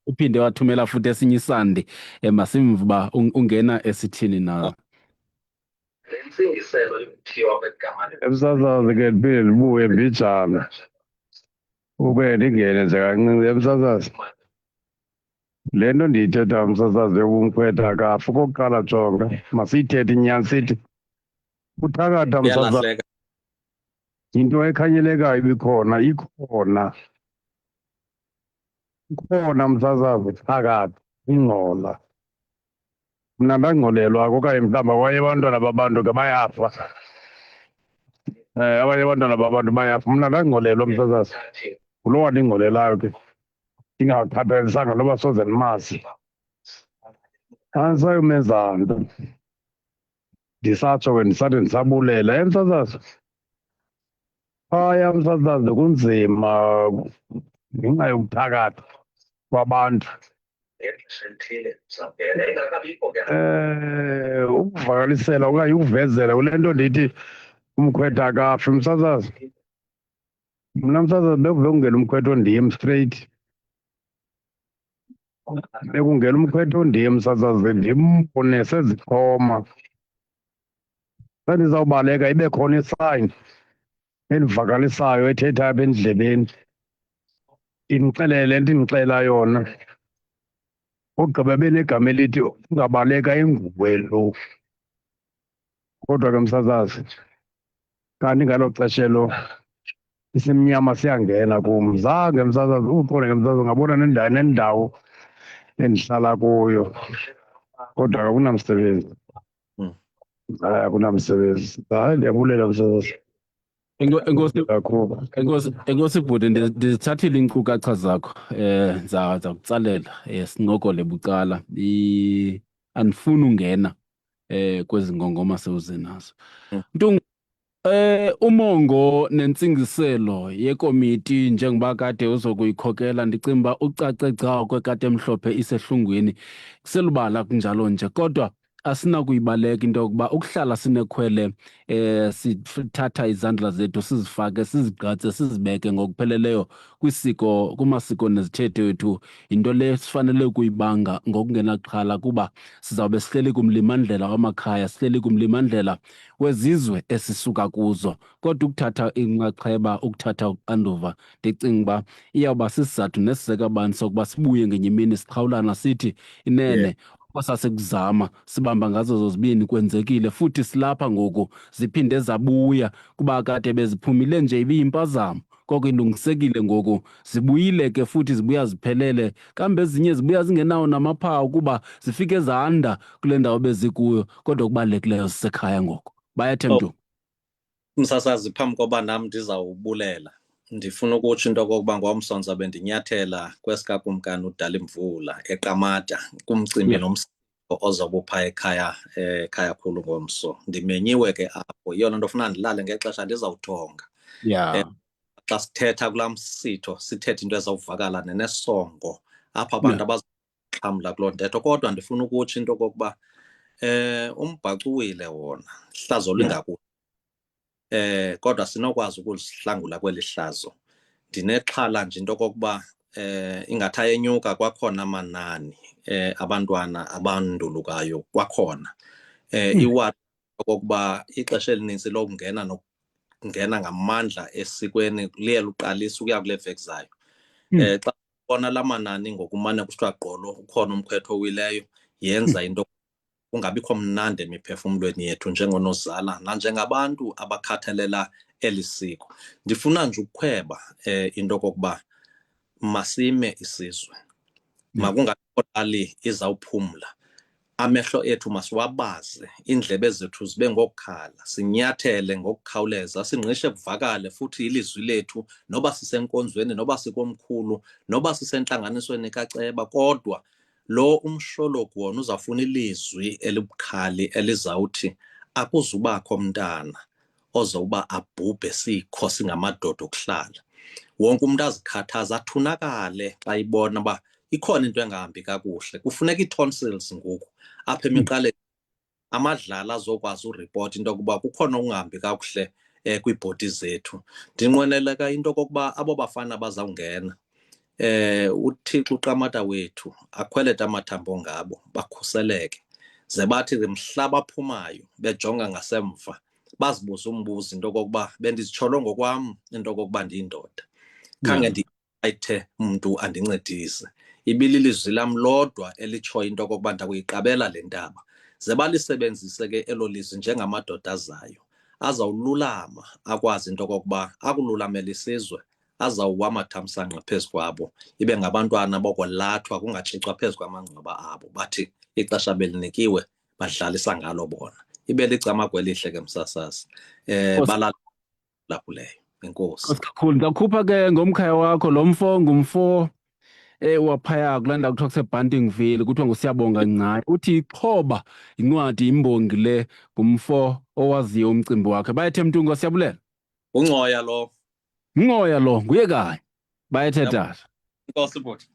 uphinde wathumela futhi esinye isandi, masimve uba ungena esithini na. Le ntsingiselo yokuthiwa kwegama Emsasazi ke ndiphinde ndibuye mbijana ube ndingene nje kancinci. Emsasazi, le nto ndiyithetha msasazi yobumkhwetha akafi. Okokuqala jonga, masiyithethe inyani sithi uthakatha msasazi uyalahleka. yinto ekhanyelekayo ibikhona, ikhona msasazi uthakatha, ingcola. Mna ndangcolelwa okanye mhlawumbi abanye abantwana babantu ke bayafa. Abanye abantwana babantu bayafa. Mna ndangcolelwa msasazi, ngulo wandingcolelayo ke, ndingakhathalisanga noba soze ndimazi. Andisayomenza nto, ndisatsho ke ndisathi ndisabulela. Msasazi, phaya msasazi kunzima ngenxa yokuthakatha kwabantu. Ukuvakalisela okanye ukuvezela kule nto ndithi umkhwetha akafi msasazi. Mna msasazi bekungena umkhwetha ondim straight, bekungena umkhwetha ondim msasazi, ndimbone sezixhoma. Sendizawubaleka ibe khona isayini endivakalisayo ethetha apha endlebeni. ndinixelele ndinixela yona ugqiba benegama elithi ungabaleka ingubo lo. Kodwa ke msasazi, kanti ngalo xesha elo isimnyama siyangena kum. Zange msasazi uqonde ke msasazi, ngabona nendawo endihlala kuyo, kodwa akunamsebenzi. Hayi, akunamsebenzi. Hayi, ndiyabulela msasazi kakhulu. Enkosi bhuti, ndizithathile iinkcukacha zakho za kutsalela sincokole bucala. Andifuni ungena kwezi ngongoma sewuze nazo. Ntungu, umongo nentsingiselo yekomiti njengoba kade uzokuyikhokela, ndicinga uba ucace gca kwekati emhlophe isehlungwini, kuselubala kunjalo nje. Kodwa asinakuyibaleka into yokuba ukuhlala sinekhwele sithatha izandla zethu sizifake, sizigqatse, sizibeke ngokupheleleyo kumasiko nezithethe wethu, yinto le sifanele ukuyibanga ngokungenaxhala, kuba sizawube sihleli kumlimandlela wamakhaya, sihleli kumlimandlela wezizwe esisuka kuzo. Kodwa ukuthatha inxaxheba, ukuthatha uxanduva, ndicinga uba iyawuba sisizathu nesizekabani sokuba sibuye ngenye imini siqhawulana sithi inene sasekuzama sibamba ngazo zozibini kwenzekile, futhi silapha ngoku ziphinde zabuya kuba kade beziphumile nje ibiyimpazamo. Koko ilungisekile ngoku, zibuyile ke futhi zibuya ziphelele, kambe ezinye zibuya zingenawo namaphawu kuba zifike zanda kule ndawo bezikuyo. Kodwa okubalulekileyo zisekhaya ngoku. Bayathemba Msasazi, phambi koba nam ndizawubulela, ndifuna ukutsho into okokuba ngomsonto bendinyathela kwesikakumkani uDalimvula eQamata kumcimbi nomsiko ozobe upha ekhaya khulu ngomso. Ndimenyiwe ke apho, yiyona nto ofuna ndilale ngexesha ndizawuthonga. Xa sithetha kulaa msitho sithethe into ezawuvakala nenesongo apha abantu abaxhamla kuloo ntetho. Kodwa ndifuna ukutsho into okokuba umbhaco uwile wona, hlazo lingakuhle. Kodwa sinokwazi ukulihlangula kweli hlazo. Ndinexhala nje into okokuba ingathi ayenyuka kwakhona amanani abantwana abandulukayo kwakhona. Iwadi okokuba ixesha elinintsi lokungena nokungena ngamandla esikweni liye luqalisa ukuya kule veki zayo. Xa ubona la manani ngokumane kusithiwa gqolo ukhona umkhwetho owileyo, yenza into kungabikho mnandi emiphefumlweni yethu njengonozala nanjengabantu abakhathalela eli siko. Ndifuna nje ukukhweba into okokuba masime isizwe, makungabikho lali izawuphumla. Amehlo ethu masiwabaze, iindlebe zethu zibe ngokukhala, sinyathele ngokukhawuleza, singqishe kuvakale futhi ilizwi lethu, noba sisenkonzweni, noba sikomkhulu, noba sisentlanganisweni kaceba. Kodwa lo umshologu wona uzawufuna ilizwi elibukhali elizawuthi akuzubakho mntana ozawuba abhubhe sikho singamadoda okuhlala. Wonke umuntu azikhathaza, athunakale xa ibona uba ikhona into engahambi kakuhle. Kufuneka ii-tonsils ngoku apha emiqaleni, amadlala azokwazi uripota into yokuba kukhona okungahambi kakuhle kwiibhodi zethu. Ndinqweneleka into yokokuba abo bafana bazawungena, uThixo uQamata wethu akhwelete amathambo ngabo, bakhuseleke. Ze bathi mhla baphumayo bejonga ngasemva bazibuze umbuzo into yokokuba bendizitsholwe ngokwam into yokokuba ndiyindoda, khange ndiyithe mntu andincedise. Ibililizwi lam lodwa elitshoyo into yokokuba ndakuyiqabela le ndaba. Ze balisebenzise ke elo lizwi njengamadoda azayo, azawululama, akwazi into yokokuba akululamele isizwe, azawuwa amathamsanqa phezu kwabo, ibe ngabantwana bokolathwa kungatshixwa phezu kwamangcwaba abo. Bathi ixesha belinikiwe badlalisa ngalo bona. Ibe licamako elihle ke msasazi. Balala kuleyo. Enkosi kakhulu. Ndakhupha ke ngomkhaya wakho, lo mfo ngumfo waphaya kulaa ndawo kuthiwa kuseBuntingville, kuthiwa nguSiyabonga Ncane. Uthi Ixhoba yincwadi imbongi le, ngumfo owaziyo umcimbi wakhe. Bayethe Mtungu, siyabulela. Uncoya lo. Ngoya lo, nguye kanye. Bayethe tata. Enkosi bhuti.